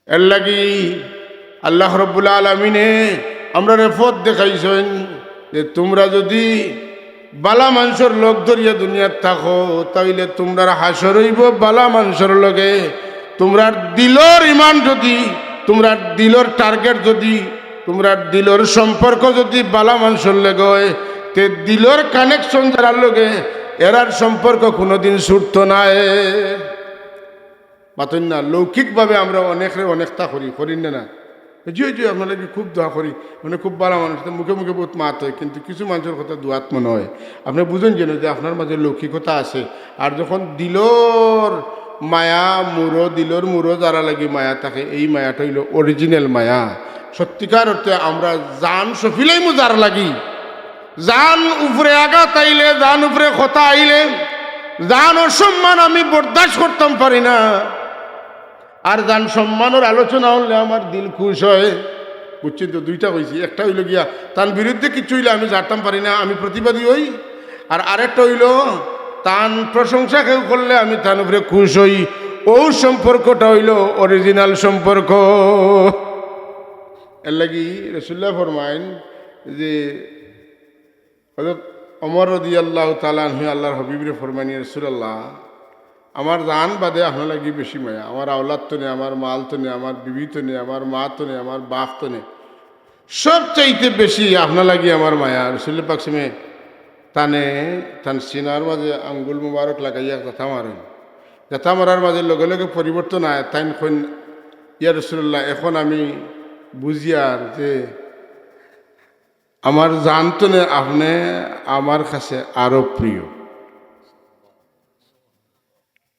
এর লাগি আল্লাহ রব্বুল আলামিনে আমরা রেফত দেখাইছেন যে তোমরা যদি বালা মানুষের লোক ধরিয়া দুনিয়াত থাকো তাইলে তোমরা হাসর হইব বালা মানুষের লগে। তোমরা দিলর ইমান যদি, তোমরা দিলর টার্গেট যদি, তোমরা দিলর সম্পর্ক যদি বালা মানুষের লগে হয়, তে দিলর কানেকশন যারা লগে এরার সম্পর্ক কোনোদিন ছুটত নাই। মাতন না লৌকিকভাবে আমরা অনেকটা করি না জি জি আপনাদেরকে খুব দোয়া করি, মানে খুব ভালো মানুষ, মুখে মুখে বহুত মাত হয়, কিন্তু কিছু মানুষের কথা দুয়াত মনে হয়। আপনি বুঝেন যেন যে আপনার মাঝে লৌকিকতা আছে। আর যখন দিলর মায়া মুরো, দিলর মুরো যারা লাগি মায়া থাকে, এই মায়াটা হইল অরিজিনাল মায়া। সত্যিকার অর্থে আমরা জান সফিলাইমু যার লাগি, জান উপরে আঘাত আইলে, জান উপরে কথা আইলে, জান অসম্মান আমি বরদাস্ত করতাম পারি না। আর জান সম্মানের আলোচনা হলে আমার দিল খুশ হয়। বুঝছেন তো? দুইটা হয়েছি, একটা হইল গিয়া তার বিরুদ্ধে কিছু হইলে আমি জানতাম পারি না, আমি প্রতিবাদী হই। আর আরেকটা হইল তান প্রশংসা কেউ করলে আমি তার উপরে খুশ হই। ও সম্পর্কটা হইল অরিজিনাল সম্পর্ক। এর লাগি রাসূলুল্লাহ ফরমাইন যে হযরত ওমর রাদিয়াল্লাহু তাআলা আনহু আল্লাহর হাবিবরে ফরমাইনি, রাসূলুল্লাহ আমার জান বাদে আপনার লাগি বেশি মায়া, আমার আওলাদ তো নেই, আমার মাল তো নেই, আমার বিবি তো নেই, আমার মা তো নেই, আমার বাপ তো নেই, সব চাইতে বেশি আপনার লাগি আমার মায়া। রাসূল পাক সিমে তান সিনার মাঝে আঙ্গুল মুবারক লাগাইয়া কথা মারেন। কথা মারার মাঝে লগে লগে পরিবর্তন আয়। তাই কইন, ইয়া রাসূলুল্লাহ এখন আমি বুঝি আর যে আমার জান তো নেই, আপনি আমার কাছে আরো প্রিয়।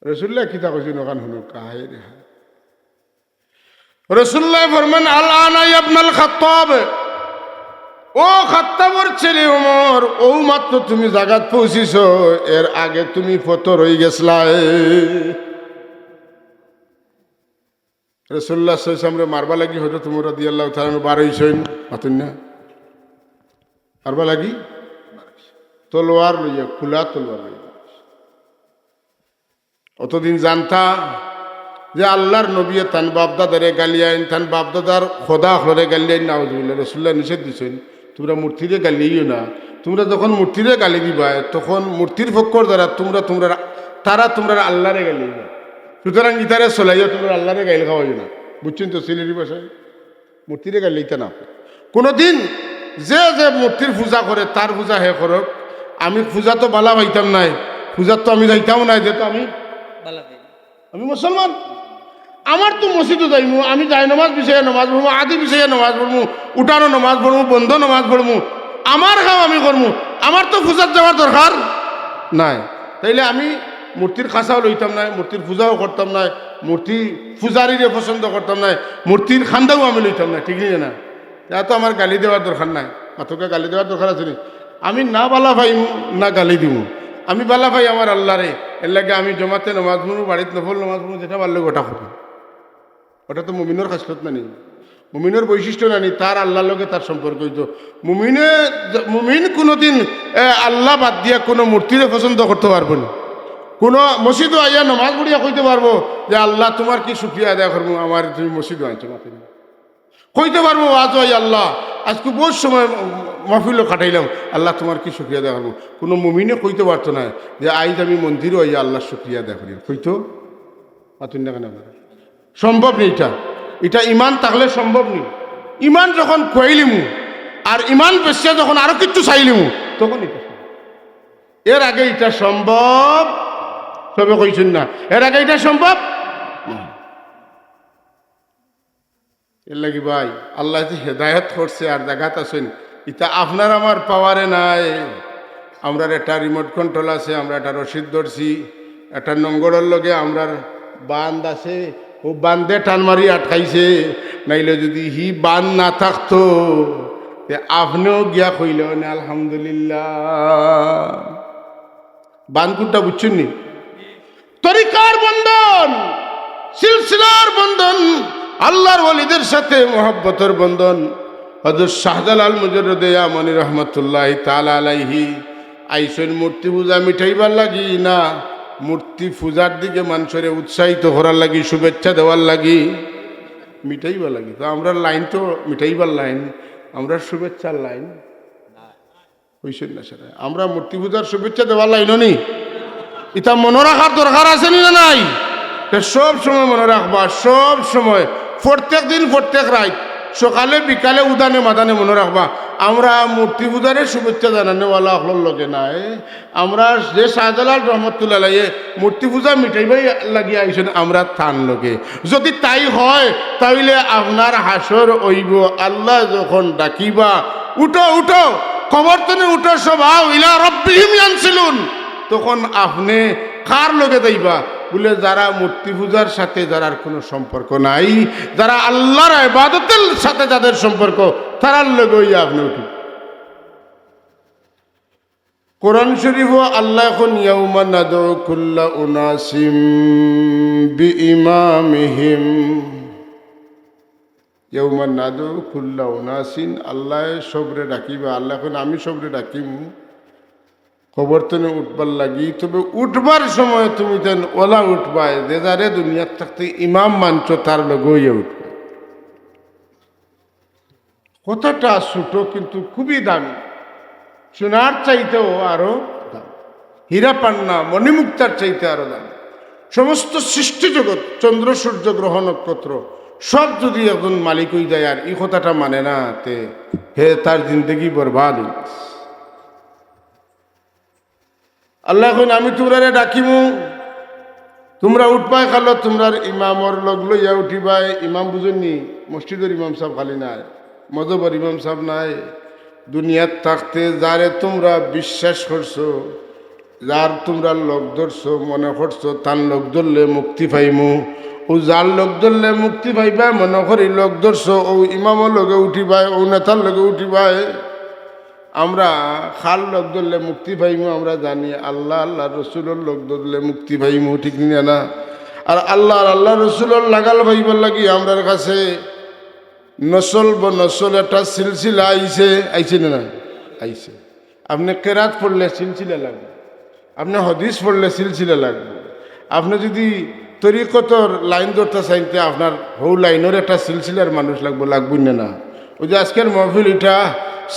রাসূলুল্লাহ কিতা কইছেন ওখান শুনুক কাহে রে। রাসূলুল্লাহ ফরমান, আল আনা ইবনুল খাত্তাব, ও খাত্তাবর ছেলে ওমর, ও মাত্র তুমি জাগাত পৌঁছিছো, এর আগে তুমি ফতর হয়ে গেছলা। রাসূলুল্লাহ সাল্লাল্লাহু আলাইহি ওয়াসাল্লাম মারবা লাগি হযরত ওমর রাদিয়াল্লাহু তাআলা বার হইছেন, মাতুন না মারবা লাগি তলোয়ার লইয়া, খোলা তলোয়ার লইয়া। অতদিন জানতা যে আল্লাহর নবী তান বাপদাদারে গালিয়াইন, তান বাপদাদার খোদা হরে গালিয়াইন, নাউজুবিল্লাহ। রাসূলুল্লাহ নিষেধ দিছেন তোমরা মূর্তিরে গালিও না। তোমরা যখন মূর্তিরে গালি দিবা তখন মূর্তির পক্ষর দ্বারা তোমরা আল্লাহরে গালি দিবা। সুতরাং ইতারে চলাইয়া তোমরা আল্লাহরে গাইল খাওয়াই না। বুঝছেন তো? সিলেটি ভাষায় মূর্তিরে গালিতে না। কোনোদিন যে যে মূর্তির পূজা করে তার পূজা হে করক। আমি পূজা তো বালা পাইতাম নাই, পূজার তো আমি যাইতাম নাই, যেহেতু আমি মুসলমান। আমার তো মসজিদে যাইমু, আমি যাই নমাজ বিষয়ে নমাজ পড়বো, আদি বিষয়ে নমাজ পড়বো, উঠানো নমাজ পড়বো, বন্ধ নমাজ পড়বো, আমার কাম আমি করবো। আমার তো পূজার যাওয়ার দরকার নাই। তাইলে আমি মূর্তির খাসাও লইতাম নাই, মূর্তির পূজাও করতাম নাই, মূর্তি পূজারীরে পছন্দ করতাম নাই, মূর্তির খান্দাও আমি লইতাম না। ঠিক না? তা তো আমার গালি দেওয়ার দরকার নাই। মাথকে গালি দেওয়ার দরকার আছে নি? আমি না বালা ভাই না গালি দিব, আমি বালা ভাই আমার আল্লাহরে। এর লাগে আমি জমাতে নমাজ পড়বো, বাড়িতে নফল নমাজ পড়বো, যেটা পারলে গোটা করবো। ওটা তো মুমিনের খাসলত না নি, মুমিনের বৈশিষ্ট্য না নি, তার আল্লাহর লগে তার সম্পর্ক হইতো। মুমিন কোনোদিন আল্লাহ বাদ দিয়া কোনো মূর্তিরে পছন্দ করতে পারবো না। কোনো মসজিদও আইয়া নমাজ পড়িয়া কইতে পারবো যে আল্লাহ তোমার কি শুকরিয়া আদায় করবো, আমার তুমি মসজিদও আনছো মাথা কইতে পারবো। আজ ওই আল্লাহ আজকে বহু সময় মাহফিলও কাটাইলাম, আল্লাহ তোমার কি শুকরিয়া আদায় করবো। কোনো মুমিনে কইতে পারতো না যে আইজ আমি মন্দিরও আইয়া আল্লাহ শুকরিয়া আদায় করি। কইতো মাতুন না কেন? সম্ভব নেই। এটা ইমান থাকলে সম্ভব নেই। ইমান যখন কইলিমু আর ইমান বেশে যখন আরো কিছু চাইলিমু তখন এটা এর আগে এটা সম্ভব। সবে কইছেন না এর আগে এটা সম্ভব। এর লাগি ভাই আল্লাহ যে হেদায়ত করছে আর জায়গাত আছেন, এটা আপনার আমার পাওয়ারে নাই। আমরা একটা রিমোট কন্ট্রোল আছে, আমরা একটা রশিদ ধরছি, একটা নঙ্গরের লগে আমরার বান্ধ আছে, ও বান্ধে টান মারি আটকাইছে। নাইলে যদি হি বান না থাকতো আপনিও গিয়া কইল না আলহামদুলিল্লাহ। বান কোনটা বুঝছেন নি? তরিকার বন্ধন, সিলসিলার বন্ধন, আল্লাহর ওলিদের সাথে মোহাব্বতের বন্ধন। হযরত শাহজালাল মুজাররদে ইয়ামানি রহমতুল্লাহি তাআলা আলাইহি আইসেন মূর্তি পূজা মিঠাইবার লাগি না, মূর্তি পূজার দিকে মানুষের উৎসাহিত করার লাগি, শুভেচ্ছা দেওয়ার লাগি। মিটাইবার লাগি। তো আমরা লাইন তো মিটাইবার লাইন, আমরা শুভেচ্ছার লাইন হইছেন না সেটা। আমরা মূর্তি পূজার শুভেচ্ছা দেওয়ার লাইনও নি, এটা মনে রাখার দরকার আছে না নাই? সব সময় মনে রাখবা, সব সময়, প্রত্যেক দিন প্রত্যেক রাত, সকালে বিকালে উদানে মাদানে মনে রাখবা আমরা মূর্তি পূজারে শুভেচ্ছা জানানোওয়ালা হল লগে নাই। আমরা যে শাহজালাল রহমতুল্লাহ মূর্তি পূজা মিটাইবাই লাগিয়ে আইসেন আমরা তান লগে। যদি তাই হয় তাইলে আপনার হাসর হইব। আল্লাহ যখন ডাকিবা উঠো উঠো কবর তনে উঠো সবাই ইলা রব্বিহিম ইয়ানসিলুন, তখন আপনি কার লগে যাইবা? বলে যারা মূর্তি পূজার সাথে যারা কোনো সম্পর্ক নাই, যারা আল্লাহর ইবাদতের সাথে যাদের সম্পর্ক, তারার লগে হইয়া আপনি উঠুন। কোরআন শরীফ আল্লাহ এখন ইয়াউমা নাদউ কুল্লা উনাসিম বিইমামিহিম, ইয়াউমা নাদউ কুল্লা উনাসিন, আল্লাহ সবরে ডাকিবা। আল্লাহ এখন আমি সবরে ডাকিম খবর তনে উঠবার লাগি। তবে উঠবার সময় তুমি তেন ওলা উঠবাই যে যারে দুনিয়ার থাকতে ইমাম মানছ তার লগে হইয়া উঠবে। কথাটা ছোট কিন্তু খুবই দামি, সোনার চাইতেও আরো দামি, হীরা পান্না মণিমুক্তার চাইতে আরো দামি। সমস্ত সৃষ্টি জগৎ, চন্দ্র সূর্য গ্রহ নক্ষত্র সব যদি একজন মালিক হয়ে যায় আর এই কথাটা মানে না, তে হে তার জিন্দগি বরবাদ হয়ে গেছে। আল্লাহ এখন আমি তোমরা ডাকিমু, তোমরা উঠবাই খালো, তোমরার ইমামর লগ লইয়া উঠিবাই। ইমাম বুঝেননি, মসজিদের ইমাম সাহেব খালি নাই, মজহবের ইমাম সাহেব নাই। দুনিয়ার থাকতে যারে তোমরা বিশ্বাস করছো, যার তোমরা লোক ধরছো, মনে করছো তার লোক ধরলে মুক্তি পাইমু, ও যার লোক ধরলে মুক্তি পাইবা মনে করি লোক ধরছো, ও ইমামর লগে উঠিবাই, ও নেতার লগে উঠিবাই। আমরা খাল লোক ধরলে মুক্তি পাইমু আমরা জানি, আল্লাহ আল্লাহ রসুলের লোক ধরলে মুক্তি পাইমু, ঠিক না? আর আল্লাহ রসুলের লাগাল ভাইবার লাগি আমরার কাছে নসল নসল একটা সিলসিলা আইছে না আইছে। আপনি কেরাত পড়লে সিলসিলা লাগবে, আপনি হদিস পড়লে সিলসিলা লাগবে। আপনি যদি তরিকতর লাইন ধরতে চাইতে আপনার হৌ লাইনের একটা সিলসিলার মানুষ লাগবই না। ওই যে আজকের মহফিল এটা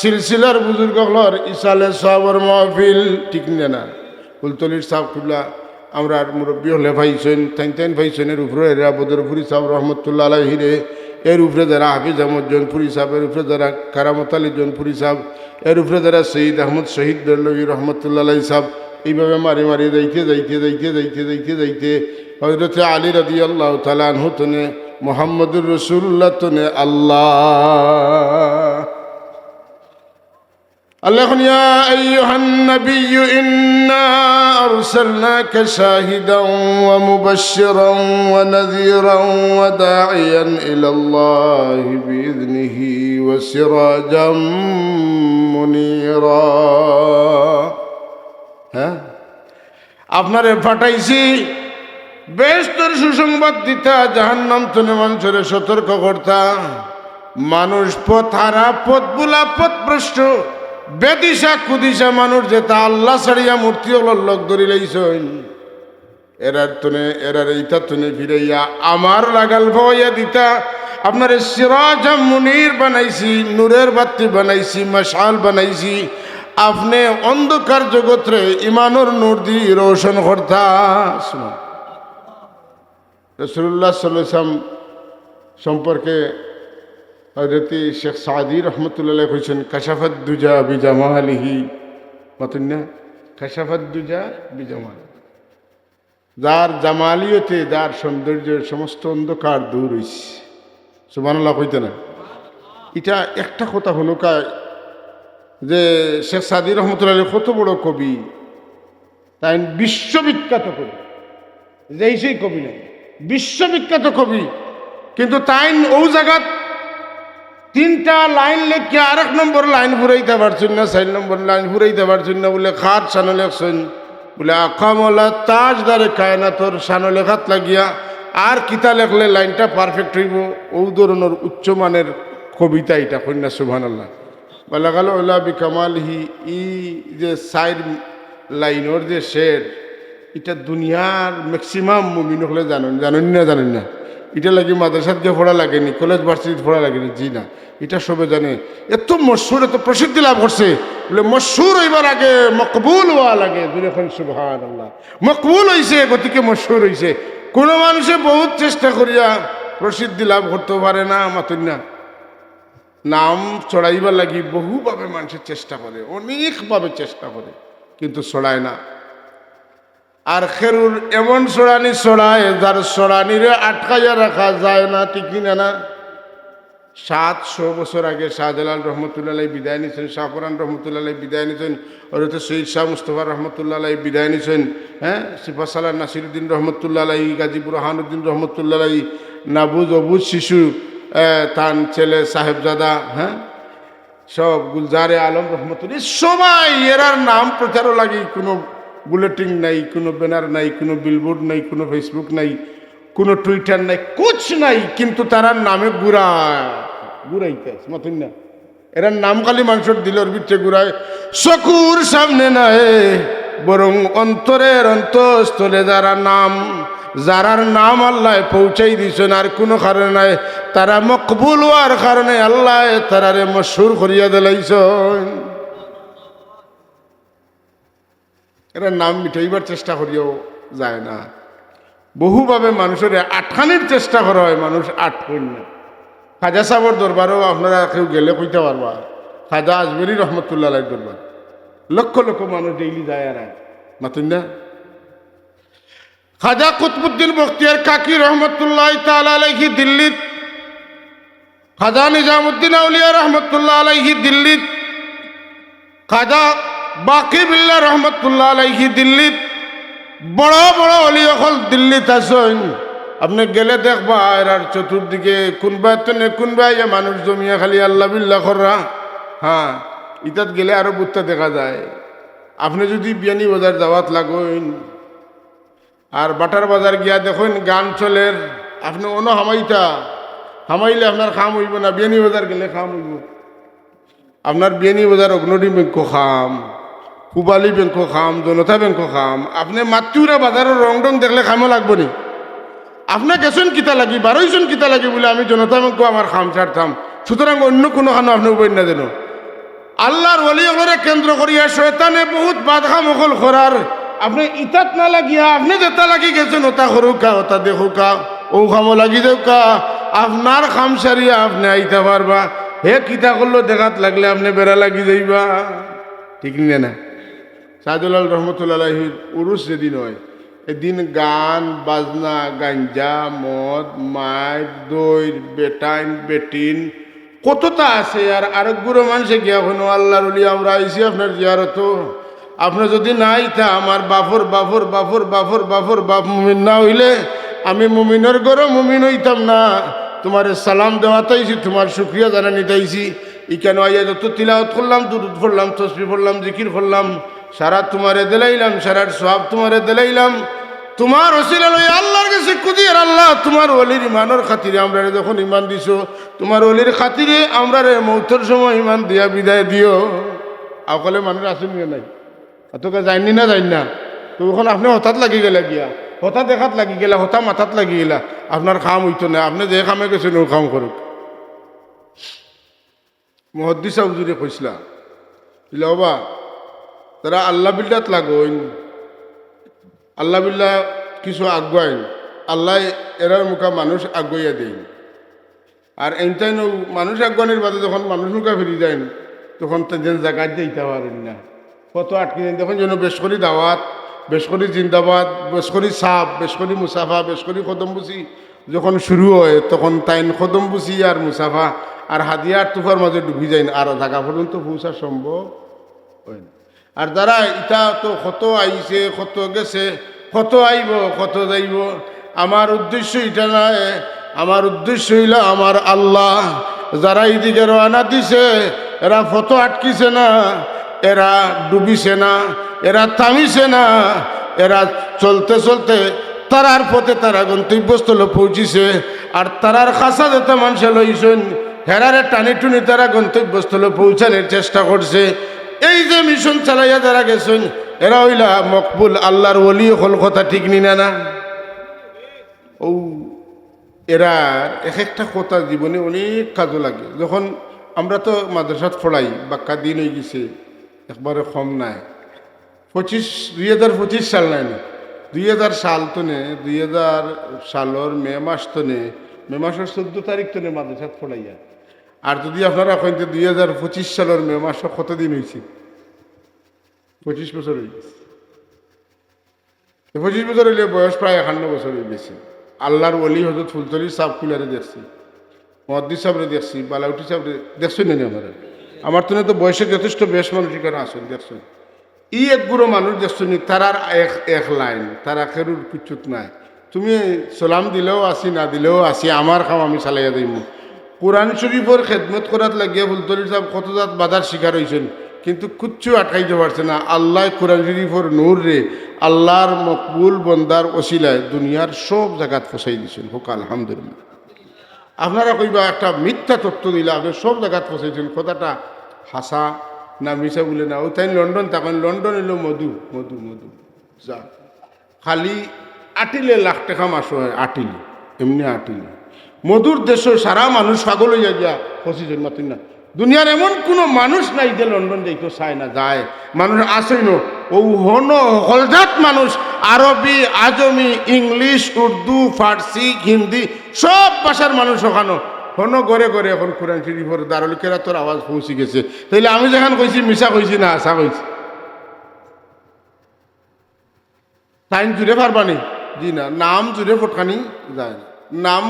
সিলসিলার বুজুর্গ হলর ইসালে সাহর মহফিল, ঠিক না? কুলতলির সাহ কুল্লা আমরা মুরব্বী হলে ভাইছেন, তাইন ভাইছেন, এর উপরে এরা বদরপুরি সাহ রহমতুল্লাহ আলাইহিরে, এর উপরে যারা হাফিজ আহমদ জৌনপুরি সাহ, এর উপরে যারা কারামত আলী জৌনপুরি সাহ, এর উপরে যারা শহীদ আহমদ শহীদ বেরলভী রহমতুল্লাহ আলাই সাহ, এইভাবে মারি মারি যাইতে হযরত আলী রাদিয়াল্লাহু তাআলা আনহু তনে মুহাম্মদুর রাসূলুল্লাহ তনে আল্লাহ ইয়া আইয়ুহান নাবিয়্যু ইন্না আরসালনাকা শাহিদান ওয়া মুবাশশিরান ওয়া নাযীরান ওয়া দাঈয়ান ইলাল্লাহি বিইذনিহি ওয়া সিরাজাম মুনীরা। হ্যাঁ, আপনারে পাঠাইছি বেহেশতের সুসংবাদ দিতা, জাহান্নাম থেকে মানুষের সতর্ক করতা। মানুষ পথ হারা, পথ বুলা, পথ ভ্রষ্ট, বেদিশা কুদিশা মানুষ যেটা আল্লাহ ছাড়িয়া মূর্তি হল লোক ধরি লাইছেন, এরার এইটা তুনে ফিরাইয়া আমার লাগাল ভাইয়া দিতা। আপনার সিরাজাম মুনীর বানাইছি, নূরের বাতি বানাইছি, মশাল বানাইছি। আপনি অন্ধকার জগৎরে ইমানোর নূর দিয়ে রোশন করতা। রাসূলুল্লাহ সাল্লাল্লাহু আলাইহি ওয়াসাল্লাম সম্পর্কে হযরত শেখ সাদি রহমতুল্লাহ কইছেন, কাশাফাত দুজা বিজামালিহি, মতন না? কাশাফাত দুজা বিজামাল, যার জামালিয়তে, যার সৌন্দর্যের সমস্ত অন্ধকার দূর হইছে। সুবহানাল্লাহ কইতে না? এটা একটা কথা হলো যে শেখ সাদি রহমতুল্লাহ কত বড় কবি, তাই বিশ্ববিখ্যাত কবি, যে সেই কবি নাই, বিশ্ববিখ্যাত কবি, কিন্তু তাই ও জায়গাত তিনটা লাইন লেখে আরেক নম্বর লাইন ফুরাইতে পারছেন না, 4 নম্বর লাইন ফুরাইতে পারছেন না। বলে খাট সানো লেখছেন, বলে আকামলা তাজদারে কায়নাতর সানো লেখাত লাগিয়া আর কিতা লেখলে লাইনটা পারফেক্ট হইব, ও ধরনের উচ্চমানের কবিতা এটা কন্যা। সুবহানাল্লাহ। বলা গেল ওলা বি কামালহি, ই যে 4 লাইনের যে শের, এটা দুনিয়ার ম্যাক্সিমাম মুমিন হলে জানেন না? এটা লাগে মাদ্রাসাত গিয়ে পড়া লাগেনি, কলেজ ভার্সিটি পড়া লাগেনি, জি না, এটা সবে জানে। এত মশহুর, এত প্রসিদ্ধি লাভ করছে, বলে মশহুর হইবার আগে মকবুল হওয়া লাগে। দুরেখন সুবহানাল্লাহ, মকবুল হইছে গতিকে মশহুর হইছে। কোনো মানুষে বহুত চেষ্টা করিয়া প্রসিদ্ধি লাভ করতে পারে না, মাতুন না। নাম চড়াইবার লাগি বহুভাবে মানুষের চেষ্টা করে, অনেকভাবে চেষ্টা করে, কিন্তু চড়ায় না। আর খেরুর এমন চড়ানি চড়ায় যার চড়ানিরে আটকাইয়া রাখা যায় না, ঠিক কিনা না? 700 বছর আগে শাহজালাল রহমতুল্লাহ বিদায় নিয়েছেন, শাহপুরান রহমতুল্লাহ বিদায় নিয়েছেন, ওরতে সৈয়দ শাহ মুস্তফা রহমতুল্লাহ বিদায় নিয়েছেন, হ্যাঁ, সিফাসালার নাসিরুদ্দিন রহমতুল্লাহ, গাজী বুরহানুদ্দিন রহমতুল্লাহ, নাবুজ অবুজ শিশু তার ছেলে সাহেবজাদা, হ্যাঁ, সব গুলজারে আলম রহমতুল্লাহ, সবাই এরার নাম প্রচারও লাগে। কোনো বুলেটিন নাই, কোনো ব্যানার নাই, কোনো বিলবোর্ড নাই, কোনো ফেসবুক নাই, কোনো টুইটার নাই, কুছ নাই, কিন্তু তারার নামে ঘুরাইতে মতন না। এরার নাম খালি মানুষের দিলের ভিতরে ঘুরায়, চকুর সামনে নাই, বরং অন্তরের অন্তঃস্থলে যারার নাম আল্লাহ পৌঁছাই দিয়েছেন, আর কোনো কারণে নাই, তারা মকবুল হওয়ার কারণে আল্লাহ তারারে মশহুর করিয়া দিলাইছেন। এরা নাম মিটাইবার চেষ্টা করিয়াও যায় না, বহুভাবে মানুষের আটখানির চেষ্টা করা হয়, মানুষ আটকইন না। খাজা সাহর দরবারও আপনারা কেউ গেলে কইতে পারবা, খাজা আজমেরি রহমতুল্লাহ দরবার লক্ষ লক্ষ মানুষ ডেইলি যায় আর মাতুন না। খাজা কুতবুদ্দিন বখতিয়ার কাকি রহমতুল্লাহ তাআলা আলাইহি দিল্লিত, খাজা নিজামুদ্দিন আউলিয়া রহমতুল্লাহ আলাইহি দিল্লিত, খাজা বাকি বিল্লাহ রহমতুল্লাহ আলাইহি দিল্লিত, বড় বড় অলি অকল দিল্লিত আছেন। আপনি গেলে দেখবা এরার চতুর্দিকে কোনবা মানুষ জমিয়া খালি আল্লাহ বিল্লাহ কররা। হ্যাঁ, ইতাত গেলে আরো বুত্তা দেখা যায়। আপনি যদি বিয়ানি বাজার দাওয়াত লাগেন আর বাটার বাজার গিয়া দেখুন গান চলের, আপনি অন্য হামাইলে আপনার খাম হইব না। বিয়ানি বাজার গেলে খাম হইব আপনার। বিয়ানি বাজার অগ্নদী ব্যাংক খাম, পুবালি ব্যাংক খাম, জনতা ব্যাংক খাম। আপনি মাতৃরা বাজারের রং ডং দেখলে খামও লাগবো নি? আপনার গেছেন কিতা লাগি, বারোইজন কিতা লাগি বলে আমি জনতা ব্যাংক আমার খাম ছাড়তাম। সুতরাং অন্য কোনো খানো আপনি উপায় না যেন। আল্লাহর ওলি ওগুলোরে কেন্দ্র করিয়া শয়তানে বহুত বাধা মকল করার। আপনি ইতাত না লাগিয়া আপনি যেটা লাগি গেছেন ওটা করুকা, ওটা দেখুকা, ও খামো লাগি দেউকা, আপনার খাম সারিয়া আপনি আইতে পারবা। হে কিতা করলো দেখাত লাগলে আপনি বেড়া লাগি যাইবা, ঠিক না? শাহজালাল রহমতুল্লাহির উরুস যেদিন হয়, এদিন গান বাজনা, গাঞ্জা, মদ, মাইর, দই, বেটাইন, বেটিন কতটা আছে। আর আরেকগুলো মানুষে গিয়া হনো আল্লাহর ওলি আমরা আইসি আপনার জিয়ারত। আপনার যদি নাই তা আমার বাপ মুমিন না হইলে আমি মুমিনের ঘরে মুমিন হইতাম না। তোমার সালাম দেওয়াতাইছি, তোমার শুক্রিয়া জানানি তাইছি। ই কেন আইয়া যত তিলাওয়াত করলাম, দুরূদ পড়লাম, তসবিহ পড়লাম, জিকির পড়লাম, সারা তোমারে দিলাইলাম, সারার সওয়াব তোমারে দিলাইলাম। তোমার ওসিলা লই আল্লাহর কাছে কুদিয়ার আল্লাহ তোমার ওলির ইমানের খাতিরে আমরা যখন ইমান দিছো, তোমার ওলির খাতিরে আমরা মৌতের সময় ইমান দিয়া বিদায় দিও। আকলে মানুষ আসেন নাই, তোকে যাইনি না যাই না, তো ওখানে আপনি হঠাৎ লাগি গেলা গিয়া, হঠাৎ দেখাত লাগি গেলা, হঠাৎ মাথাত লাগি গেলা, আপনার খাম হইতো না। আপনি যে কামে গেছেন ও কাম করুক। মুহাদ্দিস হুজুরে কইসলা বাবা, তারা আল্লাহ বিল্লাত লাগইন, আল্লাহ বিল্লাহ কিছু আগুয়াইন, আল্লাহ এরার মুখা মানুষ আগুয়াইয়া দেন। আর এনটাই মানুষ আগুয়ানির বাদে যখন মানুষ মুখা ফিরি যায় তখন যেন জায়গায় দিতে পারেন না, কত আটকে দেন। তখন যেন বেশ করি দাওয়াত, বেশ করি জিন্দাবাদ, বেশ করি সাপ, বেশ করি মুসাফা, বেশ করি কদমবুসি যখন শুরু হয় তখন তাইন কদমবুসি আর মুসাফা আর হাদিয়ার তুফার মাঝে ডুবি যায় আর জায়গা পর্যন্ত পৌঁছা সম্ভব হয় না। আর যারা ইটা তো কত আইছে, কত গেছে, কত আইব, কত যাইব, আমার উদ্দেশ্য এটা নয়। আমার উদ্দেশ্য হইল আমার আল্লাহ। যারা এইদিকে রওনা দিছে এরা ফত আটকিছে না, এরা ডুবিছে না, এরা থামিছে না, এরা চলতে চলতে তারার পথে তারা গন্তব্যস্থলে পৌঁছিছে। আর তারার খাসা যেতে মানুষে লইছেন, হেরারে টানি টুনি তারা গন্তব্যস্থলে পৌঁছানোর চেষ্টা করছে। এই যে মিশন চালাইয়া যারা গেছেন এরা হইলা মকবুল আল্লাহর ওলি হল, কথা ঠিক নি না? ও এরার এক একটা কথা জীবনে অনেক কাজও লাগে। যখন আমরা তো মাদ্রাসাত পড়াই, বাক্কা দিন হয়ে গেছে, একবারে কম নাই। 2025 সাল নাই না, 2000 সাল তো নে, 2000 সালের মে মাস তো নে, মে মাসের 14 তারিখ তো নে মাদ্রাসাত পড়াইয়া। আর যদি আপনারা কইন 2025 সালের মে মাস কতদিন হয়েছে, 25 বছর হয়ে গেছে। 25 বছর হইলে বয়স প্রায় 51 বছর হয়ে গেছে। আল্লাহর ওলি হজরত ফুলতলি সাহ কুলারে দেখছি, মহাদ্দিস সাহেবরে দেখছি, বালাউটি সাহেবরে দেখছেন না আমার। আমার তো বয়সে যথেষ্ট বেশ মানুষ এখানে আসেন, দেখছেন। ই এক গুঁড়ো মানুষ দেখছেন, তারার এক লাইন, তারা খেরুর কিচ্ছুত নাই। তুমি সালাম দিলেও আসি, না দিলেও আসি, আমার কাম আমি চালাইয়া দিই। কোরআন শরীফের খেদমত করাত লাগিয়ে ফুলতলি সাহেব কত জাত বাধার শিকার হয়েছেন, কিন্তু কিচ্ছু আটকাইতে পারছে না। আল্লাহ কোরআন শরীফের নূর রে আল্লাহর মকবুল বন্দার ওসিলায় দুনিয়ার সব জায়গাত ফসাই দিয়েছেন। হোক আলহামদুলিল্লাহ। আপনারা কইবা একটা মিথ্যা তথ্য দিলে, আপনি সব জায়গাত ফসাইছেন, কথাটা হাসা না মিশা বলে না। ওই তাই লন্ডন থাকেন, লন্ডন এলো মধু মধু মধু যা খালি আটিলে লাখ টাকা মাস হয়, আটিলে এমনি আটিলে মধুর দেশ সারা মানুষ পাগল হইয়া গিয়া ফসিছেন। মাতুন না, দুনিয়ার এমন কোনো মানুষ নাই যে লন্ডন যাইতো চায় না, যায় মানুষ আসেই নো। ও হন হলজাত মানুষ, আরবি, আজমি, ইংলিশ, উর্দু, ফার্সি, হিন্দি সব ভাষার মানুষ ওখানো হন ঘরে ঘরে এখন কোরআন শরীফের দারুল কেরাতের আওয়াজ পৌঁছে গেছে। তাইলে আমি যেখান কইছি মিশা কইছি না আশা কইছি? টাইম জুড়ে পারবানি? জি না, নাম জুড়ে ফটকানি যায় না। নাম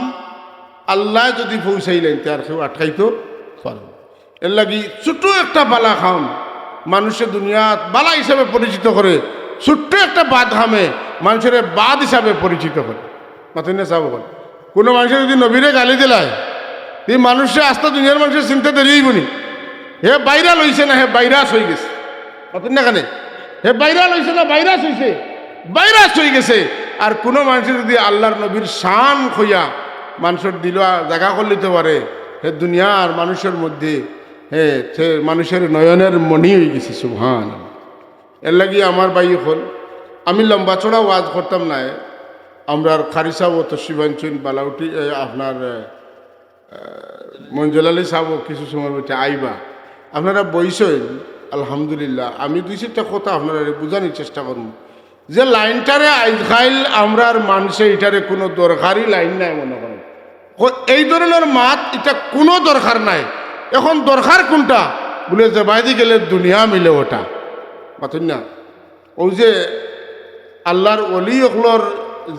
আল্লাহ যদি পৌঁছাইলেন তার কেউ আটকাইতো পারবে। এর লাগি ছোট্ট একটা বালা খাম মানুষের দুনিয়াত বালা হিসাবে পরিচিত করে, ছোট্ট একটা বাদ খামে মানুষের বাদ হিসাবে পরিচিত করে। মাথা চাব বল, কোনো মানুষের যদি নবীরে গালি দিলায়, এই মানুষের আস্থা দুনিয়ার মানুষের চিন্তা দেরিই বনি। হে বাইরা লইছে না হে বাইরাস হয়ে গেছে, মাথুন না কানে, হে বাইরা লইছে না বাইরাস হয়েছে, বাইরাস হয়ে গেছে। আর কোনো মানুষের যদি আল্লাহর নবীর শান খইয়া মানুষের দিল জায়গা করে নিতে পারে, হে দুনিয়ার মানুষের মধ্যে হে সে মানুষের নয়নের মণি হয়ে গেছে। সুবহান। এর লাগি আমার ভাই হল, আমি লম্বা চড়া ওয়াজ করতাম না। আমরা খারিসা ও তসিবাঞ্চন বালাউটি আপনার মঞ্জুল আলী সাহেব কিছু সময় বলছে আইবা, আপনারা বইছেন আলহামদুলিল্লাহ। আমি দুই চারটা কথা আপনারা বোঝানোর চেষ্টা করব যে লাইনটারে আইখাইল আমরার মানুষে এটারে কোনো দরকারি লাইন নাই মনে করেন। এই ধরনের মাত এটা কোনো দরকার নাই। এখন দরকার কোনটা বলে যে বাইরে গেলে দুনিয়া মিলে ওটা মাতুন না। ওই যে আল্লাহর অলি অকলর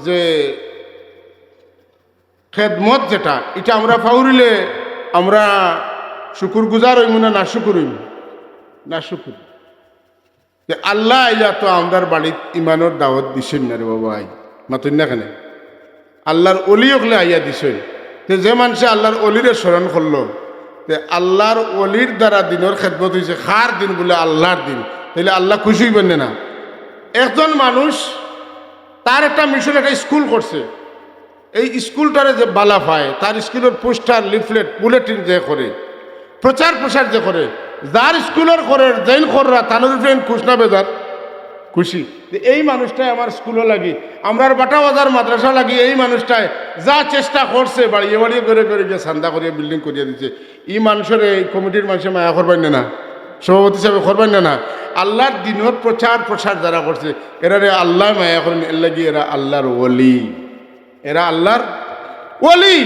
যে খেদমত যেটা, এটা আমরা ফাউরিলে আমরা শুকুর গুজার হইব না, না শুকুর হইব না শুকুর। যে আল্লাহ আইলা তো আমরার বাড়িত ইমানের দাওয়াত দিছেন না রে বাবা, আই মাতুন না কেন আল্লাহর অলি অকলে আইয়া দিছেন। যে মানুষে আল্লাহর অলিরে স্মরণ করলো, যে আল্লাহর অলির দ্বারা দিনের খেদমত হয়েছে, খার দিন বলে আল্লাহর দিন, তাহলে আল্লাহ খুশি হইবেন না? একজন মানুষ তার একটা মিশন, একটা স্কুল করছে, এই স্কুলটারে যে বালা পায়, তার স্কুলের পোস্টার, লিফলেট, বুলেটিন যে করে, প্রচার প্রসার যে করে, যার স্কুলের করে জৈন কররা তানোর খুশ না বেজার খুশি। এই মানুষটাই আমার স্কুলও লাগি, আমরার বাটা বাজার মাদ্রাসা লাগি, এই মানুষটাই যা চেষ্টা করছে বাড়িয়ে বাড়িয়ে করে করে গিয়ে চান্দা করিয়ে বিল্ডিং করিয়ে দিচ্ছে। এই মানুষের এই কমিটির মানুষের মায়া করবেন না, সভাপতি হিসাবে করবেন না। আল্লাহর দিনের প্রচার প্রসার যারা করছে এরারে আল্লাহ মায়া করেন, এর লাগি এরা আল্লাহর ওলি, এরা আল্লাহর ওলি।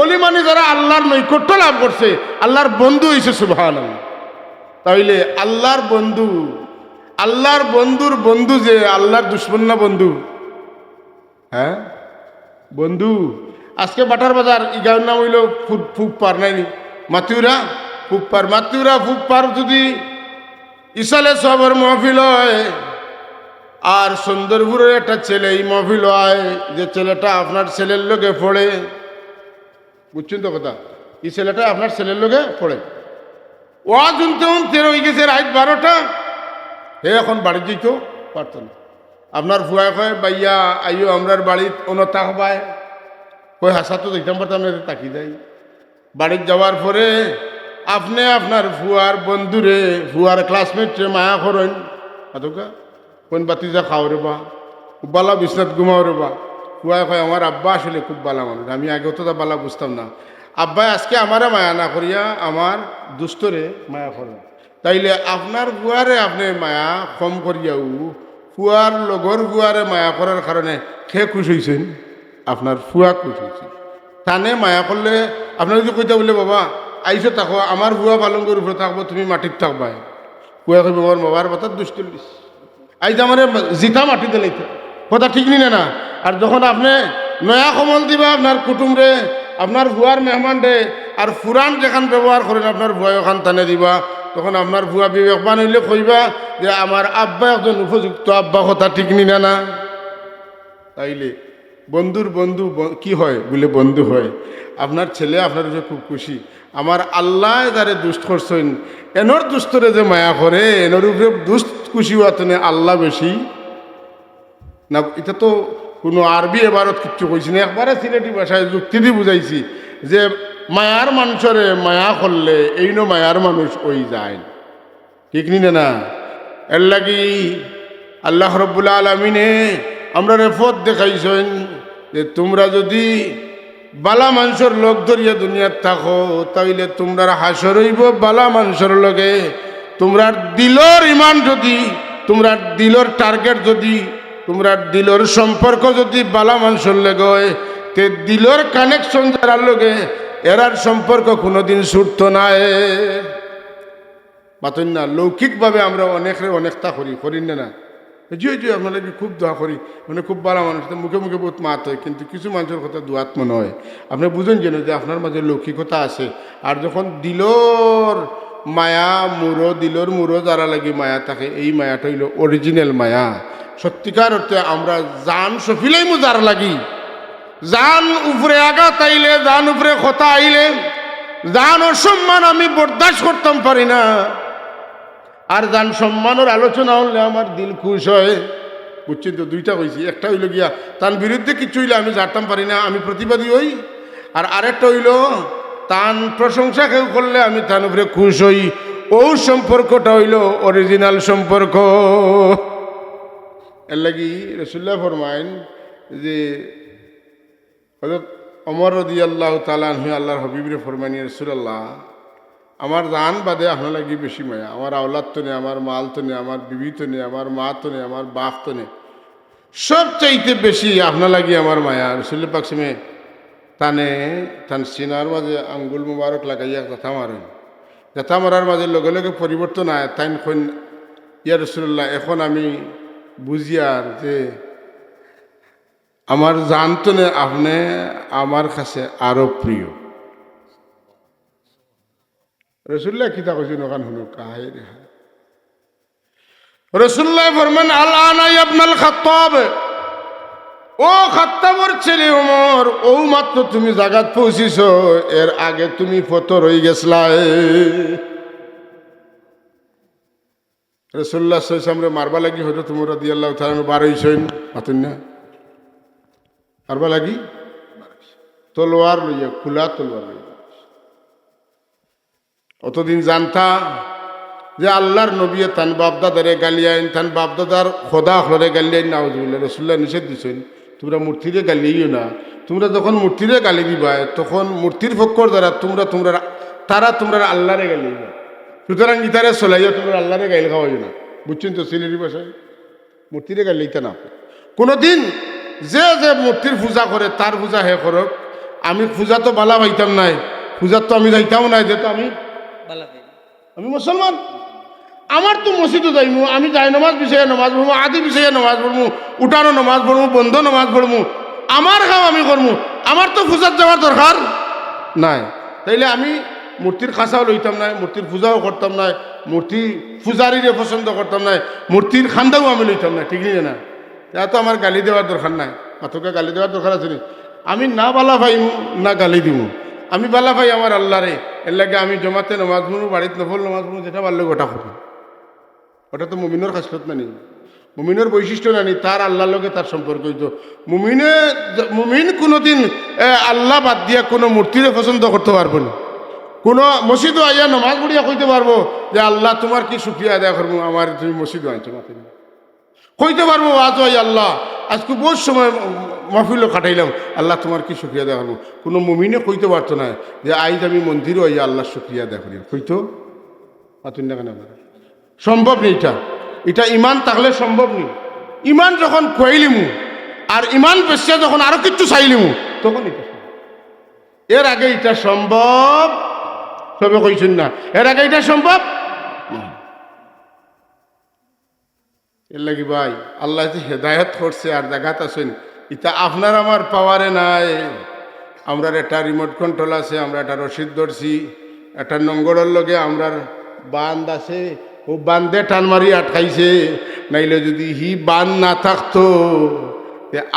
ওলি মানে যারা আল্লাহর নৈকট্য লাভ করছে, আল্লাহর বন্ধু হয়েছে। সুবহানাল্লাহ। তাইলে আল্লাহর বন্ধু, আল্লাহর বন্ধুর বন্ধু যে আল্লাহর দুশ্মন না বন্ধু? হ্যাঁ বন্ধু। আজকে বাটার বাজার ইগার নাম হইল ফুপ পার নাই মাতিউরা ফুপ পার, মাতিউরা ফুপ পার যদি ইসালে সবর মহফিল হয় আর সুন্দরপুরের একটা ছেলে এই মহফিল হয়, যে ছেলেটা আপনার ছেলের লোকে পড়ে, বুঝছেন তো কথা, এই ছেলেটা আপনার ছেলের লোকে পড়ে, ওয়াজ শুনতে শুনতে হয়ে গেছে রাত 12টা, হে এখন বাড়ি যেত পারত না। আপনার ফুয়ায় কয় বাইয়া আইও আমরার বাড়িত অনতা হবায়, কই হাসা তো দেখতাম পারতাম না, তাকি যাই। বাড়ির যাওয়ার পরে আপনি আপনার ফুয়ার বন্ধুরে, ফুয়ার ক্লাসমেটরে মায়া করেন, আদকা কোন বাতি যা খাও রে বা, বালা বিছনাত ঘুমাও রে বা, ফুয়া কয় আমার আব্বা আসলে খুব বালা মানুষ, আমি আগে তো বালা বুঝতাম না। আব্বাই আজকে আমারে মায়া না করিয়া আমার দুস্তরে মায়া করে। তাইলে আপনার ফুয়ারে আপনি মায়া কম করিয়াও ফুয়ার লগর ফুয়ারে মায়া করার কারণে খে খুশ হয়েছেন, আপনার ফুয়া খুশ হয়েছে। টানে মায়া করলে আপনার যদি কইতা বলে বাবা আইসো থাকো, আমার ফুয়া পালঙ্গের উপরে থাকবো, তুমি মাটির থাকবাই। ফুয়া কইব আমার বাবার কথা দুষ্টল্লিশ আইজ আমার জিতা মাটি দিলাইতে, কথা ঠিক নি না। আর যখন আপনি নয়া কমল দিবা আপনার কুটুমরে, আপনার ভুয়ার মেহমান রে, আর ফুরান যেখান ব্যবহার করেন আপনার ভুয়া ওখান টানে দিবা, তখন আপনার ভুয়া বিবেকবান হইলে কইবা যে আমার আব্বা একজন উপযুক্ত আব্বা, কথা ঠিক নি না। তাইলে বন্ধুর বন্ধু কি হয় বলে বন্ধু হয়। আপনার ছেলে আপনার উপরে খুব খুশি, আমার আল্লাহ যারে দুষ্ট করছেন এনর দুস্তরে যে মায়া করে, এনর উপরে দুষ্ট খুশি হওয়াতে আল্লাহ বেশি না। এটা তো কোনো আরবি এবারত কিচ্ছু কইছি না, একবারে সিলেটি ভাষায় যুক্তি দিয়ে বুঝাইছি যে মায়ার মানুষরে মায়া করলে এই মায়ার মানুষ ওই যায়, ঠিক নি না। এর লাগি আল্লাহ রব্বুল আলামিনে আমরা রেফত দেখাইছেন যে তোমরা যদি বালা মানুষের লোক ধরিয়া দুনিয়াত থাকো তাইলে তোমরা হাসর হইব বালা মানুষের লগে। তোমরা দিলর ইমান যদি, তোমরা দিলর টার্গেট যদি, তোমরা দিলর সম্পর্ক যদি বালা মানুষের লগে হয়, তে দিলর কানেকশন যারা লগে এরার সম্পর্ক কোনোদিন ছুটত নাই। মাতন না লৌকিকভাবে আমরা অনেকটা করি না। জি আপনার খুব দোয়া করি, মানে খুব ভালো মানুষ, মুখে মুখে বহুত মাত হয়, কিন্তু কিছু মানুষের কথা দোয়াত মনে হয়। আপনি বুঝেন যেন যে আপনার মাঝে লৌকিকতা আছে। আর যখন দিলর মায়া মুরো, দিলর মুরো যারা লাগি মায়া থাকে, এই মায়াটা হইল অরিজিনাল মায়া। সত্যিকার অর্থে আমরা জান সফিলাই মু যারা লাগি, জান উপরে আঘাত আইলে, জান উপরে কথা আইলে, জান অসম্মান আমি বরদাস্ত করতাম পারি না। আর জান সম্মানের আলোচনা হলে আমার দিল খুশ হয়। বুঝছেন তো, দুইটা হয়েছি। একটা হইল গিয়া তার বিরুদ্ধে কিছু হইলে আমি জানতাম পারি না, আমি প্রতিবাদী হই। আর আরেকটা হইল তান প্রশংসা কেউ করলে আমি তার উপরে খুশ হই। ও সম্পর্কটা হইল অরিজিনাল সম্পর্ক। এর লাগি রাসূলুল্লাহ ফরমাইন যে হযরত ওমর রাদিয়াল্লাহু তাআলা আনহু আল্লাহর হাবিবরে ফরমাইনি, রাসূলুল্লাহ আমার জান বাদে আপনার লাগি বেশি মায়া, আমার আওলাদ তো নেই, আমার মাল তো নেই, আমার বিবি তো নেই, আমার মা তো নেই, আমার বাপ তো নেই, সব চাইতে বেশি আপনার লাগি আমার মায়া। রাসূল পাক সিমে তান সিনার মাঝে আঙ্গুল মুবারক লাগাইয়া কথা মারেন, কথা মারার মাঝে লগে লগে পরিবর্তন আয়। তাই কইন ইয়া রাসূলুল্লাহ এখন আমি বুঝিয়ার যে আমার জান তো নেই, আপনি আমার কাছে আরো প্রিয়। রসুল্লাহ কিতা কইছেন ওখান শুনুক, হায় রে হায়। রসুল্লাহ ফরমান আল-আনা ইবনুল খাত্তাব, ও খাত্তাবর ছেলে ওমর, ও মাত্র তুমি জাগাত পৌঁছিস, এর আগে তুমি ফতর হয়ে গেছলা। রসুল্লাহ সামনে মারবা লাগি হযরত ওমর রাদিয়াল্লাহু তাআলা বার হইছেন, মাতুন না মারবা লাগি তলোয়ার লইয়া, খোলা তলোয়ার লইয়া। অতদিন জানতা যে আল্লাহর নবী তান বাপদাদারে গালিয়াইন, তান বাপদাদার খোদা হরে গালিয়াইন নাউজুবিল্লাহ। রাসূলুল্লাহ নিষেধ দিছেন তোমরা মূর্তিরে গালিও না। তোমরা যখন মূর্তিরে গালি দিবা তখন মূর্তির পক্ষর দ্বারা তোমরা আল্লাহরে গালি দিবা। সুতরাং ইতারে চলাইয়া তোমরা আল্লাহরে গাইল খাওয়াই না। বুঝছেন তো সিলেটি ভাষায় মূর্তিরে গালিতে না। কোনোদিন যে যে মূর্তির পূজা করে তার পূজা হে করক। আমি পূজা তো বালা পাইতাম নাই, পূজার তো আমি যাইতাম নাই, যেহেতু আমি মুসলমান। আমার তো মসজিদে যাইমু, আমি যাই নমাজ বিষয়ে নমাজ পড়বো, আদি বিষয়ে নমাজ পড়বো, উঠানো নমাজ পড়বো, বন্ধ নমাজ পড়বো, আমার কাম আমি করবো। আমার তো পূজার যাওয়ার দরকার নাই। তাইলে আমি মূর্তির খাঁচাও লইতাম নাই, মূর্তির পূজাও করতাম নাই, মূর্তি পূজারীরে পছন্দ করতাম নাই, মূর্তির খান্দাও আমি লইতাম না। ঠিক না? তা তো আমার গালি দেওয়ার দরকার নাই। মাতকে গালি দেওয়ার দরকার আছে নি? আমি না বালা ভাই না গালি দিব, আমি বালা ভাই আমার আল্লাহরে। এর লাগে আমি জমাতে নমাজ পড়বো, বাড়িতে নফল নমাজ পড়বো, যেটা পারলে ওটা করবো। ওটা তো মুমিনের খাসলত না নি, মুমিনের বৈশিষ্ট্য না নি, তার আল্লাহর লগে তার সম্পর্ক হইতো। মুমিন কোনোদিন আল্লাহ বাদ দিয়া কোনো মূর্তিরে পছন্দ করতে পারবো না। কোনো মসজিদও আইয়া নমাজ পড়িয়া কইতে পারবো যে আল্লাহ তোমার কি শুকরিয়া আদায় করবো, আমার তুমি মসজিদও আনছো মাতে কইতে পারবো। আজ আল্লাহ আজকে বহুত সময় মাহফিলও কাটাইলাম, আল্লাহ তোমার কি শুক্রিয়া দেওয়া করবো? কোনো মুমিনে কইতে পারতো না যে আইজ আমি মন্দিরও আইয়া আল্লাহ শুক্রিয়া দেওয়া করি, কইতো পাতুন না কেন? সম্ভব নেই। এটা ইমান থাকলে সম্ভব নেই। ইমান যখন কইলিমু আর ইমান পেশা যখন আরো কিছু চাইলিমু তখন এটা এর আগে এটা সম্ভব, সবে কইছেন না এর আগে এটা সম্ভব। এর লাগি ভাই আল্লাহ যে হেদায়ত করছে আর দেখাত আছেন, এটা আপনার আমার পাওয়ারে নাই। আমরা একটা রিমোট কন্ট্রোল আছে, আমরা একটা রশিদ ধরছি, একটা নঙ্গরের লগে আমরার বান্ধ আছে, ও বান্ধে টান মারি আটকাইছে। নাইলে যদি হি বান্ধ না থাকতো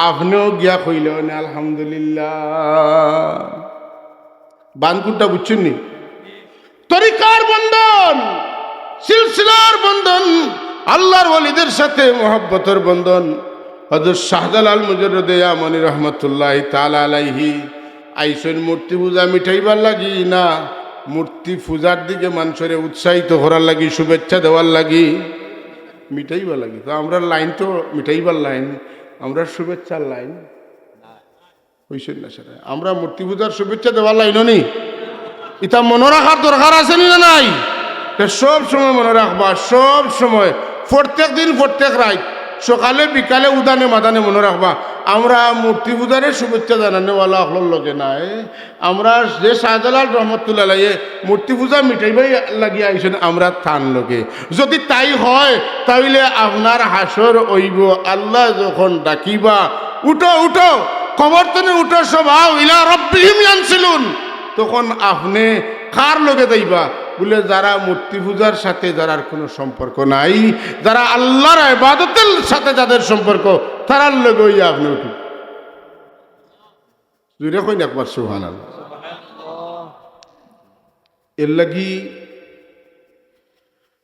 আপনিও গিয়া কইলেন আলহামদুলিল্লাহ। বান্ধ কোনটা বুঝছেন নি? তরিকার বন্ধন, সিলসিলার বন্ধন, আল্লাহর ওলিদের সাথে মোহাব্বতের বন্ধন। হযরত শাহজালাল মুজাররদে ইয়ামানি রহমতুল্লাহি তাআলা আলাইহি আইসেন মূর্তি পূজা মিটাইবার লাগি না, মূর্তি পূজার দিকে মানুষের উৎসাহিত করার লাগি, শুভেচ্ছা দেওয়ার লাগি, মিটাইবার লাগি। তো আমরা লাইন তো মিটাইবার লাইন, আমরা শুভেচ্ছার লাইন হইছেন না সেটা। আমরা মূর্তি পূজার শুভেচ্ছা দেওয়ার লাইনও নি, এটা মনে রাখার দরকার আছে না নাই? সব সময় মনে রাখবা, সব সময়, প্রত্যেক দিন প্রত্যেক রাত, সকালে বিকালে উদানে মাদানে মনে রাখবা আমরা মূর্তি পূজারের শুভেচ্ছা জানানোওয়ালা হল লগে নাই। আমরা যে শাহজালাল রহমতুল্লাহ আলাইহি মূর্তি পূজা মিটাইবাই লাগিয়ে আইসেন আমরা তান লগে। যদি তাই হয় তাইলে আপনার হাসর হইব। আল্লাহ যখন ডাকিবা উঠো উঠো কবর তনে উঠো সবাও ইলা রাব্বিহিম ইয়ানসিলুন, তখন আপনি কার লগে যাইবা? বলে যারা মূর্তি পূজার সাথে যারা কোনো সম্পর্ক নাই, যারা আল্লাহর ইবাদতের সাথে যাদের সম্পর্ক, তারার লগে হইয়া আপনি উঠুন। জুড়ে কইন একবার সুবহানাল্লাহ। এর লাগি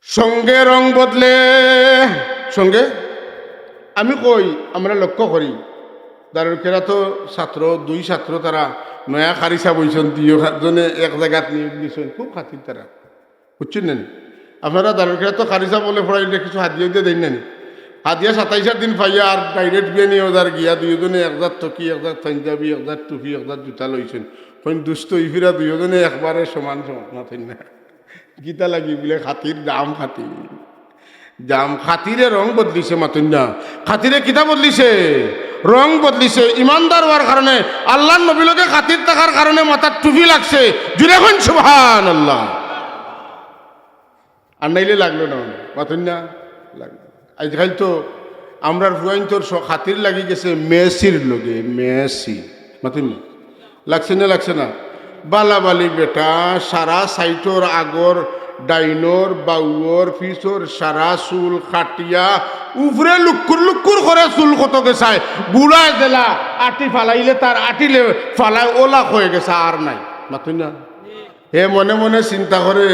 সঙ্গে রং বদলে, সঙ্গে আমি কই আমরা লক্ষ্য করি দারুল কেরাতো ছাত্র, দুই ছাত্র তারা নয়া খারিসা বইছেন, দুজনে এক জায়গাত নিয়োগ দিয়েছেন, খুব খাতির তারা, বুঝছেন না? আপনারা দারুল কেরাতো খারিসা বলে পড়াইলে কিছু হাদিয়া দিয়ে দেন না? হাদিয়া 27 দিন পাইয়া আর ডাইরেক্ট বিয়ে নিয়ে ওদার গিয়া দুইজনে 1000 টকি, 1000 পাঞ্জাবি, 1000 টুপি, 1000 জুতা লইছেন। কোন দুষ্ট ইফিরা দুইজনে একবারে সমান সমান মাথেন না, গীতা লাগি বলে খাতির দাম, খাতির দাম, খাতিরে রং বদলিছে মাতুন না, খাতিরে কিতা বদলিছে, রং বদলিছে। ইমানদার হওয়ার কারণে, আল্লাহর নবীলকে খাতির থাকার কারণে মাথার টুপি লাগছে। জুড়ে কোন সুবহানাল্লাহ। আর নাইলে লাগলো না মাতুন না, লাগলো। আজকাল তো আমরার ফুয়াইন্তর খাতির লাগি গেছে মেসির লগে, মেসি মাতুন না, লাগছে না, লাগছে না? বালাবালি বেটা সারা সাইটর আগর ডাইনোর বাউর পিছর সারা চুল কাটিয়া উপরে লুকুর লুকুর করে চুল কত গেছায়, বুড়ায় দিলা আটি ফালাইলে তার আটিলে ফালাই ওলা হয়ে গেছে, আর নাই মাতুন না। হে মনে মনে চিন্তা করে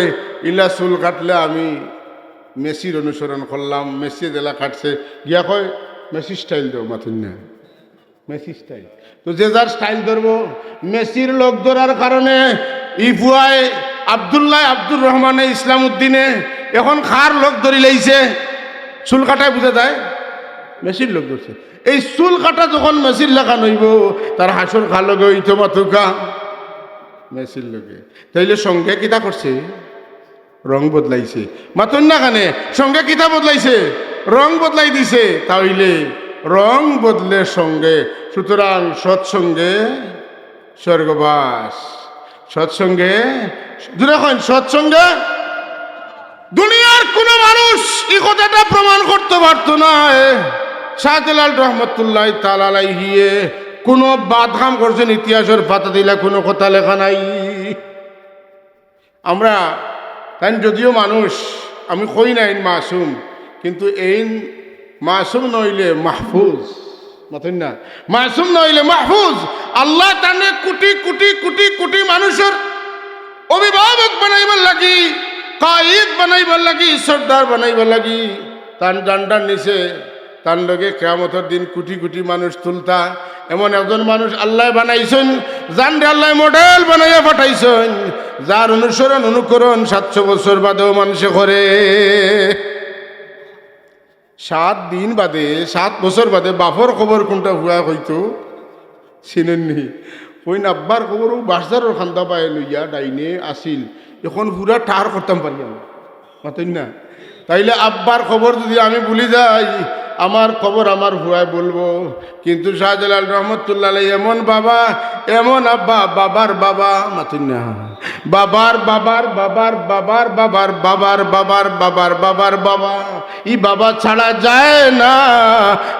ইলা চুল কাটলে আমি মেসির অনুসরণ করলাম, মেসি দিলা কাটছে, গিয়া কয় মেসি স্টাইল দেও মাতুন না, মেসি স্টাইল। তো যে যার স্টাইল ধরবো, মেসির লোক ধরার কারণে ইফুয়ায় আবদুল্লাহ আব্দুর রহমানে ইসলাম উদ্দিনে এখন খার লোক ধরি লাইছে, চুল কাটায় বুঝা যায় মেসির লোক ধরছে। এই চুল কাটা যখন মেসির লেখা নইব, তার হাসর খা লগে ইতো মাতুকা মেসির লগে, তাইলে সঙ্গে কিতা করছে, রং বদলাইছে মাতুন না কানে, সঙ্গে কিতা বদলাইছে, রং বদলাই দিছে। তাইলে রং বদলে সঙ্গে, সুতরাং সৎসঙ্গে স্বর্গবাস, সৎসঙ্গে দেখেন, সৎসঙ্গে দুনিয়ার কোন মানুষ এই কথাটা প্রমাণ করতে পারতো না। শাহজালাল রহমতুল্লাহ তাআলা আলাইহি কোনো বাদখাম করছেন, ইতিহাসের পাতা দিলে কোনো কথা লেখা নাই। আমরা তাই যদিও মানুষ, আমি কই নাই মাসুম, কিন্তু এই মাসুম নইলে মাহফুজ মাথেন না, মাসুম নইলে মাহফুজ। আল্লাহ তানে কোটি কোটি কোটি কোটি মানুষের অভিভাবক বানাইবার লাগি, কায়েদ বানাইবার লাগি, সর্দার বানাইবার লাগি তান ডান্ডার নিচে তার লগে কিয়ামতের দিন কোটি কোটি মানুষ তুলতা এমন একজন মানুষ আল্লাহ বানাইছেন, জানরে আল্লাহ মডেল বানাইয়া পাঠাইছেন, যার অনুসরণ অনুকরণ 700 বছর বাদেও মানুষে করে। 7 দিন বাদে, 7 বছর বাদে বাপর খবর কোনটা হুয়া হইতো চিনেননি কইন আব্বার খবরও বাসদারর খান্দা পায় লইয়া ডাইনে আসিল এখন পুরা টার করতাম পারি আমি মাতেন না তাইলে আব্বার খবর যদি আমি ভুলি যাই আমার খবর আমার ভুয়ায় বলবো কিন্তু শাহজালাল রহমতুল্লাহ আলাইহি এমন বাবা এমন আব্বা বাবার বাবা মাতেন না বাবার বাবার বাবার বাবার বাবার বাবার বাবার বাবার বাবার বাবা ই বাবা ছাড়া যায় না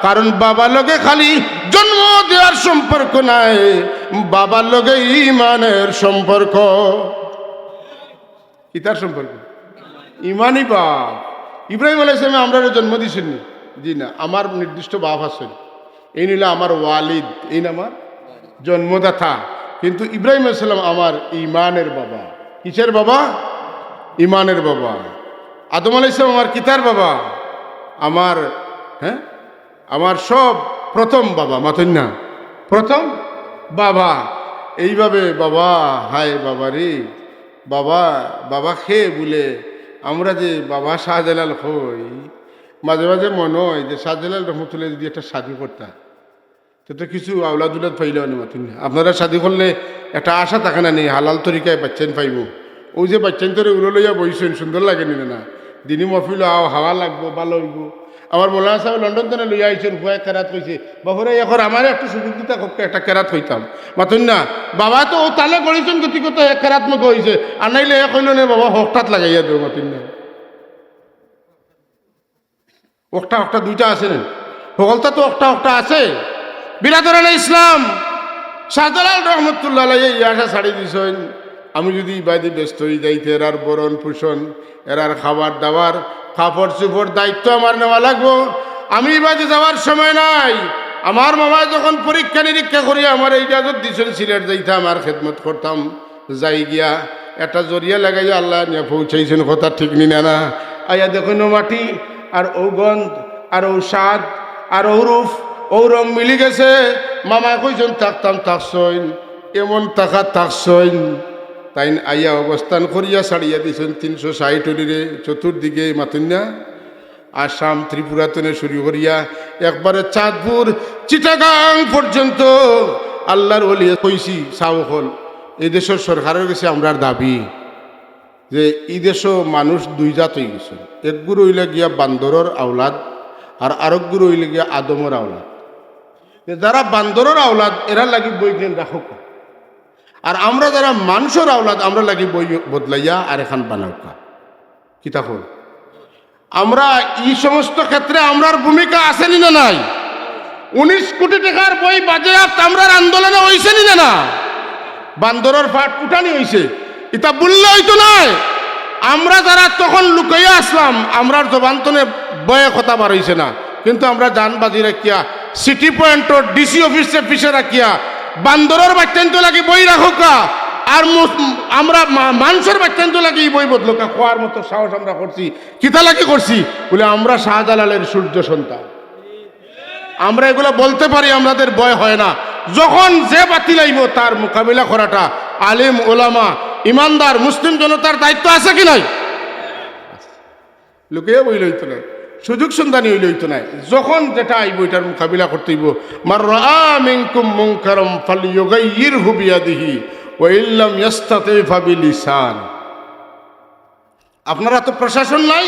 কারণ বাবার লগে খালি জন্ম দেওয়ার সম্পর্ক নাই বাবার লগে ইমানের সম্পর্ক ইতার সম্পর্ক ইমানই বাপ ইব্রাহিম আলাইহিস সালাম আমরা জন্ম দিছেননি জি না আমার নির্দিষ্ট বাপ আছেন এই নিলে আমার ওয়ালিদ এই না আমার জন্মদাতা কিন্তু ইব্রাহিম আলাইহিস সালাম আমার ইমানের বাবা কিসের বাবা ইমানের বাবা আদম আলাইহিস সালাম আমার কিতার বাবা আমার আমার সব প্রথম বাবা মাতেন না প্রথম বাবা এইভাবে বাবা হায় বাবা রে বাবা বাবা খেয়ে বলে আমরা যে বাবা শাহজালাল হই মাঝে মাঝে মনে হয় যে শাহজালাল রহমতুল্লাহ যদি একটা শাদি করতাম তো কিছু আওলাদুলাদ পাইলে মাতুন আপনারা শাদি করলে একটা আশা থাকে না নেই হালাল তরিকায় বাচ্চান পাইব ওই যে বাচ্চান তরে উড়ো লইয়া বইছেন সুন্দর লাগে নি না দিনই মফিল হাওয়া লাগবো ভালো হইব আমার মৌলানা সাহেব লন্ডন থেকে লইয়া আইছেন ভুয়া কেরাত হয়েছে বাবুরে এখন আমার একটা সুযোগ দিতা একটা কেরাত হইতাম মাতুন না বাবা তো ও তালে করেছেন গতিগত এক কেরাত মতো হয়েছে আর নাইলে এক হইল না বাবা হকটাত লাগাইয়া দেব মাতুন না একটা একটা দুইটা আছে না সকলটা তো একটা আছে বিরাদরান ইসলাম শাহজালাল রহমতুল্লাহ আলাইহি এই আশা ছাড়ি দিছেন আমি যদি বাইরে ব্যস্ত হয়ে যাইতে এরার বরণ পোষণ এরার খাবার দাবার কাপড় চোপড় দায়িত্ব আমার নেওয়া লাগবো আমি বাইরে যাওয়ার সময় নাই আমার মামা যখন পরীক্ষা নিরীক্ষা করি আমার ইজাজত দিছেন সিলেট যাইতাম আর খেদমত করতাম যাই গিয়া একটা জরিয়া লাগাইয়া আল্লাহ নিয়ে পৌঁছাইছেন কথা ঠিক নি না আয়া দেখুন মাটি আর ও গন্ধ আর ও স্বাদ আর ও রূপ ও রং মিলি গেছে মামা কইজন থাকতাম থাকছইন এমন টাকা থাকছইন তাই আইয়া অবস্থান করিয়া ছাড়িয়া দিয়েছেন 360 চতুর্দিকে মাতুন্যা আসাম ত্রিপুরা তনে শুরু করিয়া একবারে চাঁদপুর চিটাগাং পর্যন্ত আল্লাহর ওলি কইছি সাউহল এই দেশের সরকারের কাছে আমরার দাবি যে এই দেশও মানুষ দুই জাত হয়ে গেছে একগুলো হইলে গিয়া বান্দরের আওলাদ আর আরেকগুলো হইলে গিয়া আদমের আওলাদ যারা বান্দরের আওলাদ এরা লাগি বই কিনে রাখুক আর আমরা যারা মানুষের আওলাদ আমরা লাগি বই বদলাইয়া আর এখান বানাওকা কিতা হল আমরা এই সমস্ত ক্ষেত্রে আমরার ভূমিকা আসেনি না নাই 19 কোটি টাকার বই বাজেয়াপ্ত আমরার আন্দোলনে হইছেনি না না বান্দরের ফাট উঠানি হইছে এটা বললে হইতো নয় আমরা যারা তখন লুকাইয়া আসলাম আমরার জবান্তনে বয়ে কথা বার হইছে না কিন্তু আমরা জানবাজি রাখিয়া সিটি পয়েন্টর ডিসি অফিসে পিছে রাখিয়া বান্দরের বাচ্চান্ত লাগি বই রাখোকা আর আমরা মানুষের বাচ্চান্ত লাগি বই বদলোকা খোয়ার মতো সাহস আমরা করছি কিতা লাগি করছি বলে আমরা শাহজালালের সূর্য সন্তান আমরা এগুলো বলতে পারি আমাদের ভয় হয় না যখন যে বাতিল আইব তার মোকাবিলা করাটা আলেম ওলামা ইমানদার মুসলিম জনতার দায়িত্ব আছে কি নাই লোকে বই লইতো না সুযোগ সন্ধানী হইলে হইতো নাই যখন যেটা আইব এটার মোকাবিলা করতে হইব মার রাআ মিনকুম মুনকারাম ফালইয়ুগাইয়িরহু বিয়াদিহি ওয়া ইল্লাম ইস্তাতিফা বিলিসান আপনারা তো প্রশাসন নাই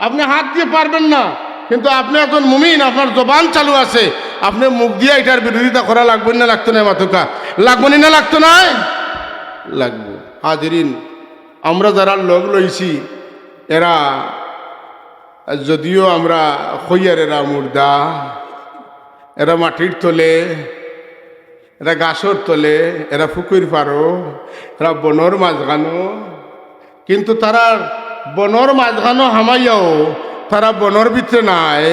আপনি হাত দিয়ে পারবেন না কিন্তু আপনি একজন মুমিন আপনার জবান চালু আছে আপনি মুখ দিয়ে এটার বিরোধিতা করা লাগবে না লাগতো না মাতুকা লাগবে না লাগতো না লাগবে হাজিরিন আমরা যারা লোক লইছি এরা যদিও আমরা খৈয়ারেরা মুর্দা এরা মাটির তলে এরা গাছর তলে এরা ফুকুর পারো এরা বনর মাঝখানো কিন্তু তারা বনর মাঝখানো হামাইয়াও তারা বনর ভিতরে নাই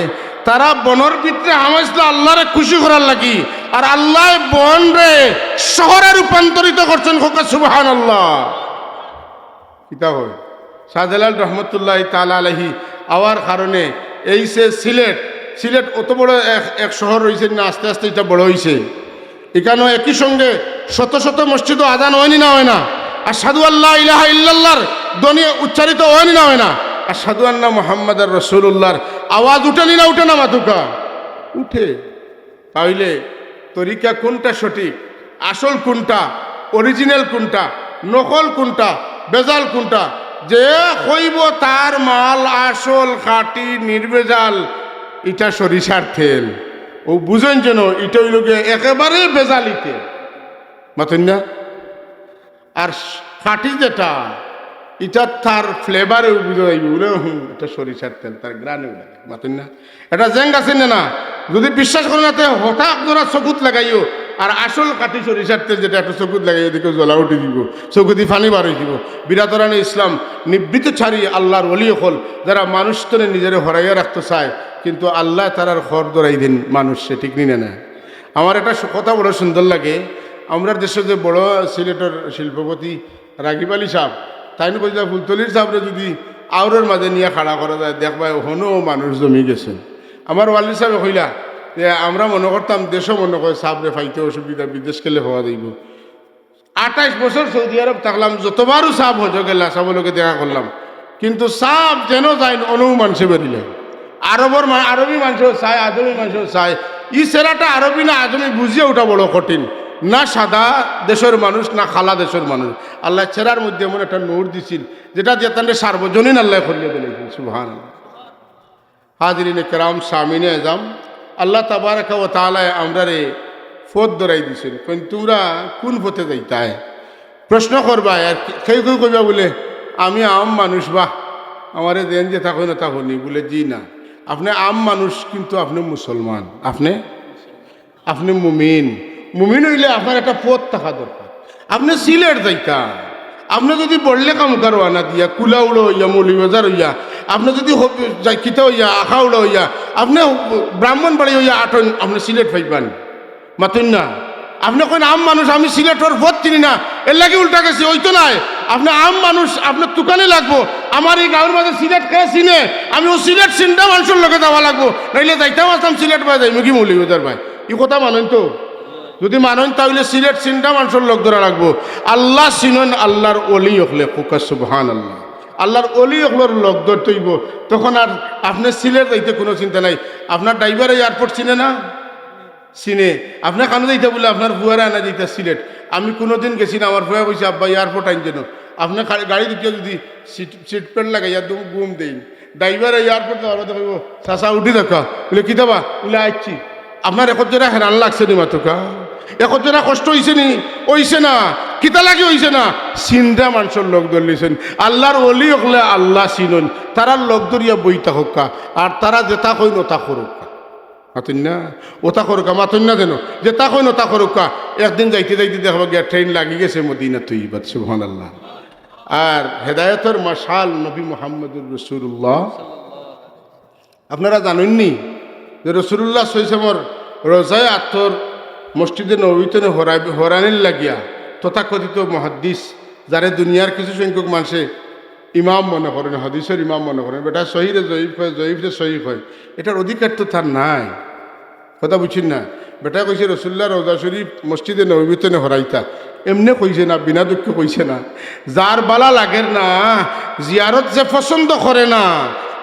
তারা বনর ভিতরে হামাইছিল আল্লাহরে খুশি করার লাগি আর আল্লাহ বন রে শহরে রূপান্তরিত করছেন খোকা সুবহানাল্লাহ কিতা হয় শাহজালাল রহমতুল্লাহ তাআলা আলাইহি আওয়ার কারণে এই সে সিলেট অত বড় এক শহর রয়েছে না আস্তে আস্তে এটা বড় হয়েছে এখানেও একই সঙ্গে শত শত মসজিদও আজান হয়নি না হয় না আশহাদু আল্লা ইলাহা ইল্লাল্লাহর ধ্বনি উচ্চারিত হয়নি না হয় না আশহাদু আন্না মুহাম্মাদুর রাসূলুল্লাহর আওয়াজ উঠেনি না উঠে না মাতুকা উঠে তাহলে তরিকা কোনটা সঠিক, আসল কোনটা, অরিজিনাল কোনটা, নকল কোনটা, বেজাল কোনটা। যে কইব তার মাল আসল খাঁটি নির্বেজাল, এটা সরিষার তেল, ও বুঝেন যেন এটা হইল গিয়ে একেবারে বেজালি তেল, মাতেন না। আর খাঁটি যেটা, এটা তার ফ্লেভারে বুঝে যাইব, বলে এটা সরিষার তেল, তার গ্রানে মাতেন না। এটা জেং আছে না, যদি বিশ্বাস করেন না হঠাৎ ধরা চকুত লাগাইও। আর আসল কাঠি সরিষার তেল যেটা একটা চকুত লাগাইও, দেখে জ্বলা উঠে দিব, চকুতি ফানি বার হয়ে দিব। বিরাদরানে ইসলাম নিবৃত ছাড়ি আল্লাহর ওলি হল, যারা মানুষ তো নিজের হরাইয়া রাখতে চায়, কিন্তু আল্লাহ তারার খর দরাই দিন মানুষ, সে ঠিক নিনে না। আমার একটা কথা বড় সুন্দর লাগে, আমরা দেশের যে বড় সিলেটের শিল্পপতি রাগিব আলী সাহেব, তাই না বলছিলাম ফুলতলির সাহেবরে যদি আউরের মাঝে নিয়ে খাড়া করা যায়, দেখবা হনও মানুষ জমি গেছেন। আমার ওয়ালি সাহেব কইলা যে আমরা মনে করতাম দেশও মনে করে সাহেবরে ফাইতে অসুবিধা, বিদেশ গেলে হওয়া যাইব। 28 বছর সৌদি আরব থাকলাম, যতবারও সাহেব হজ গেলা সাবলোকে দেখা করলাম, কিন্তু সাহেব যেন যায় অনৌ মানুষে বেরিলেন। আরবি মানুষও চায়, আজমি মানুষও চায়। ই সেরাটা আরবি না আজমি বুঝিয়ে ওঠা বড় কঠিন, না সাদা দেশের মানুষ না খালা দেশের মানুষ। আল্লাহ চেরার মধ্যে এমন একটা নূর দিছিল, যেটা যেতানে সার্বজনীন আল্লাহ করিয়ে দিলেন। সুবহানাল্লাহ। হাজরিনে কেরাম, সামিনে এজাম, আল্লাহ তাবারাকা ওয়া তাআলা আমরারে ফত ধরাই দিছেন। কিন্তু তোমরা কোন পথে যাইতায় প্রশ্ন করবা। আর কেউ কেউ কইবা বলে আমি আম মানুষ, বা আমারে দেন যে থাকো না থাকো নি, বলে জি না, আপনি আম মানুষ কিন্তু আপনি মুসলমান, আপনি মুমিন। মুমিন হইলে আপনার একটা পথ থাকা দরকার। আপনি সিলেট যাইতা, আপনি যদি বললে কামকার আনা দিয়া কুলা উড়ো হইয়া, মৌলিবাজার হইয়া, আপনি যদি কিতা হইয়া আখা উড়া হইয়া, আপনি ব্রাহ্মণবাড়ি হইয়া আটন, আপনি সিলেট পাইবেন মাতুন না। আপনি কোন আম মানুষ, আমি সিলেটর পথ চিনি না, এর লাগে উল্টা গেছি, ওই তো নাই। আপনি আম মানুষ, আপনার দোকানে লাগবো। আমার এই গাঁয়ের মাঝে সিলেট খেয়ে চিনে, আমি ও সিলেট চিন্তা মানুষের লোকে যাওয়া লাগবো, নাইলে যাইতাম আসতাম সিলেট ভাই, যাই মুখি মৌলিবাজার ভাই। এই কথা মানেন তো? যদি মানেন তাহলে সিলেট চিন্তা মানুষের লোক ধরা লাগবো। আল্লাহ চিনেন, আল্লাহর অলি হলে ফুকা সুবহানাল্লাহ, আল্লাহর অলি হলোর লোক ধরতেইব। তখন আর আপনি সিলেট যাইতে কোনো চিন্তা নাই। আপনার ড্রাইভার এয়ারপোর্ট চিনে না? চিনে। আপনার কানো যাইতে বলে আপনার ভুয়ারে আনা যাইতে সিলেট। আমি কোনোদিন গেছি না, আমার ভুয়া বলছি আব্বা এয়ারপোর্ট আইন যেন। আপনার গাড়ি দিতে যদি সিট পেন্ট লাগাই একদম ঘুম দেই, ড্রাইভারে এয়ারপোর্ট যাওয়ার কথা কইব চাচা উঠি দেখা, বলে কী দেবা, বলে আইছি। আপনার এখন যেটা হেরান লাগছে নি মাতুকা, এখন যেটা কষ্ট হয়েছে নি, হইছে না, কিতা লাগে হইছে না, চিন্তা মানুষের লোক ধরলিছেন। আল্লাহর অলি হলে আল্লাহ চিনুন, তারা লোক ধরিয়া বইতা হোকা, আর তারা যেটা কই নতা করুকা, মাতুন না ওটা করুকা, মাতুন না যেন যেটা কই নতা করুকা। একদিন যাইতে যাইতে দেখবা গিয়া ট্রেন লাগি গেছে মদিনা তৈয়বা, সুবহানাল্লাহ। আর হেদায়েতের মাশাল নবী মুহাম্মদুর রাসূলুল্লাহ। আপনারা জানেননি যে রাসূলুল্লাহ সৈসমর রোজায় আত্মর মসজিদে নবীতে হরানির লাগিয়া তথাকথিত মুহাদ্দিস, যারে দুনিয়ার কিছু সংখ্যক মানুষে ইমাম মনে করেন, হাদিসের ইমাম মনে করেন, বেটা সহিরে জয়ীফ হয়, জয়ীফে সহিহ হয়, এটার অধিকার তো তার নাই। কথা বুঝছেন না? বেটা কইছে রসুল্লাহ রোজা শরীফ মসজিদে নবীতে হরাইতা, এমনি কইছে না, বিনা দুঃখ কইছে না। যার বালা লাগের না, জিয়ারত যে পছন্দ করে না,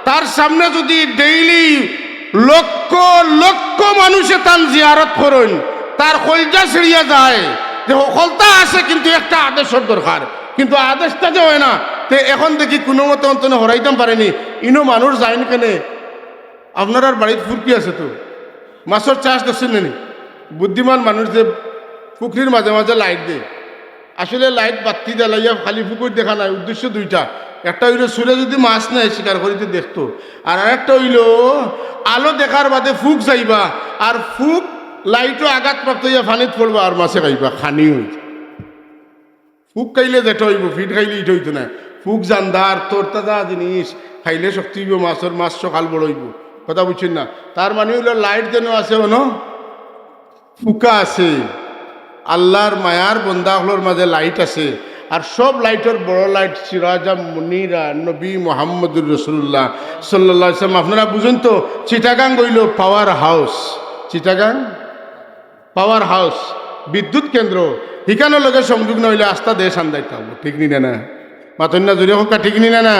তার সামনে যদি ডেইলি লক্ষ লক্ষ মানুষে তার জিয়ারত করেন, তার কলজা ছিড়িয়া যায় যে সকলতা আছে, কিন্তু একটা আদেশের দরকার, কিন্তু আদেশটা যে হয় না। তো এখন দেখি কোনো মতে অন্তনে হরাইতাম পারেনি, ইনো মানুষ যায় না কেনে। আপনার আর বাড়িতে ফুরকি আছে তো, মাছের চাষ দেখছেন নি? বুদ্ধিমান মানুষ যে পুকুরির মাঝে মাঝে লাইট দেয়, আসলে লাইট বাতি জ্বালাইয়া খালি পুকুর দেখা নাই, উদ্দেশ্য দুইটা। একটা হইল সুরে যদি মাছ নেয় শিকার করিতে দেখতো, আর আরেকটা হইল আলো দেখার বাদে ফুক যাইবা, আর ফুক লাইটও আঘাত প্রাপ্ত হইয়া ফানিত পড়বা, আর মাছে খাইবা, খানি হইত। ফুক খাইলে যেটা হইব, ফিট খাইলে ইট হইতো না। ফুক জান্দার তোর তাজা জিনিস খাইলে শক্তি হইব, মাছ সকাল বড় হইব। কথা বুঝছেন না? তার মানে হইল লাইট যেন আছে, অন ফুকা আছে, আল্লাহর মায়ার বন্দাগুলোর মাঝে লাইট আছে। আর সব লাইটের বড় লাইট সিরাজা মুনিরা নবী মুহাম্মদুর রাসূলুল্লাহ সাল্লাল্লাহু আলাইহি ওয়াসাল্লাম। আপনারা বুঝেন তো, চিটাগাং হইল power house, Chittagong power house, বিদ্যুৎ কেন্দ্র। হিকানোর লগে সংযোগ নইলে আস্থা দেশ আন্দাইতে হবো, ঠিক নি না? মাতন্যা জুড়ে হোক, ঠিক নি না?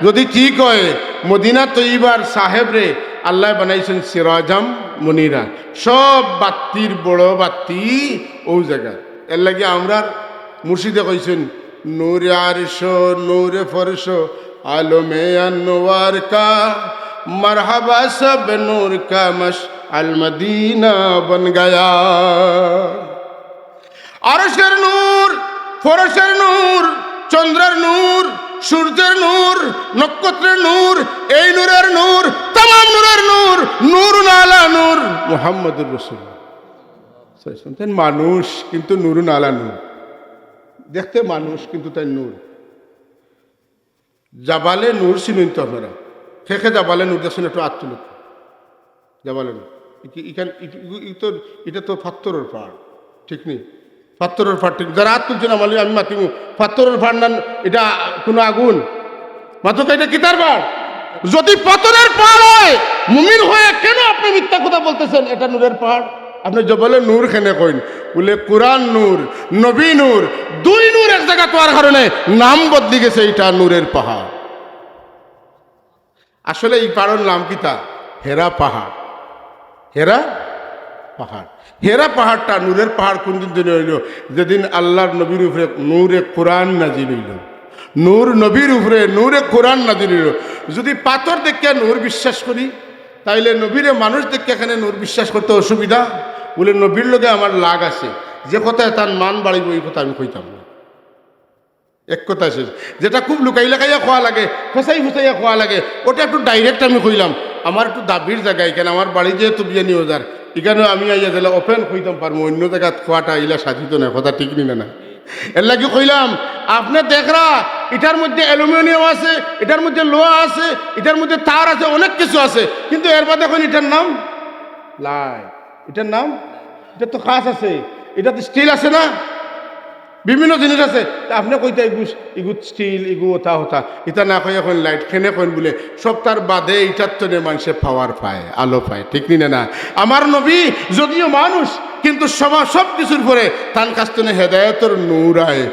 যদি ঠিক হয়, মদিনা তৈয়বার সাহেব রে আল্লাহ বানাইছেন সিরাজাম মনিরা সব বাত্তির বড় বাত্তি ও জায়গা এর লাগে আমরা মুর্শিদে কইছেন নূরে আরশ নূরে ফরশ আলমে আনোয়ার কা মরহবা সব নূর কা মশ আল মদিনা বন গয়া আরশের নূর ফরশের নূর চন্দ্রের নূর সূর্যের নূর নক্ষত্রের নূর এই নূরের নূর तमाम নূরের নূর নূর আলা নূর মুহাম্মদুর রাসূলুল্লাহ মানুষ কিন্তু নূর আলা নূর দেখতে মানুষ কিন্তু তাই নূর জাবালে নূর চিনুন তো আপনারা খেখে জাবালে নূর দেখছেন একটু আত্মলোক জাবালে নূর এটা তো পাথরের পাহাড় ঠিক নেই পাথরের পাহাড় ঠিক যারা হাত তুলছেন আমার আমি মাতিব পাথরের পাহাড় না এটা কোনো আগুন মাত্র এটা কিতার পাহাড় যদি পাথরের পাহাড় হয় মুমিন হয়ে কেন আপনি মিথ্যা কথা বলতেছেন এটা নূরের পাহাড় আপনি জবলে নূর খেনে কইন বলে কোরআন নূর নবী নূর দুই নূর এক জায়গা তোয়ার কারণে নাম বদলি গেছে এটা নূরের পাহাড় আসলে এই পাহাড়ের নাম কিতা হেরা পাহাড় হেরা পাহাড় হেরা পাহাড়টা নূরের পাহাড় কোন দিন হইল যেদিন আল্লাহর নবীর উপরে নূরে কোরআন নাজিল হইল নূর নবীর উপরে নূরে কোরআন নাজিল হইল যদি পাথর দেখে নূর বিশ্বাস করি তাইলে নবীরে মানুষ দেখে এখানে নূর বিশ্বাস করতে অসুবিধা বলে নবীর লগে আমার লাগ আছে যে কথায় তার মান বাড়িব এই কথা আমি কইতাম না এক কথা শেষ যেটা খুব লুকাই লাগাইয়া খোয়া লাগে ফেসাই ফুসাইয়া খোয়া লাগে ওটা একটু ডাইরেক্ট আমি কইলাম আমার একটু দাবির জায়গায় কেন আমার বাড়ি যেহেতু বিয়ানি ওজার এখানে আমি আইয়া দিলে ওপেন কইতাম পারবো অন্য জায়গায় খোয়াটা ইলা সাজিত না কথা ঠিক নি না এর লাগে কইলাম আপনি দেখরা এটার মধ্যে অ্যালুমিনিয়াম আছে এটার মধ্যে লোহা আছে এটার মধ্যে তার আছে অনেক কিছু আছে কিন্তু এর বাদে এখন এটার নাম লাই এটার নাম এটা তো খাস আছে এটাতে স্টিল আছে না বিভিন্ন জিনিস আছে আপনি কইতে ইগু স্টিল ইগু ওটা হতা এটা না কই এখন লাইট খেনে কইন বলে সব তার বাদে এটার তো মানুষে পাওয়ার পায় আলো পায় ঠিক নিনে না আমার নবী যদিও মানুষ কিন্তু সব কিছুর পরে তান কাস্তনে হেদায়তর নূর আয়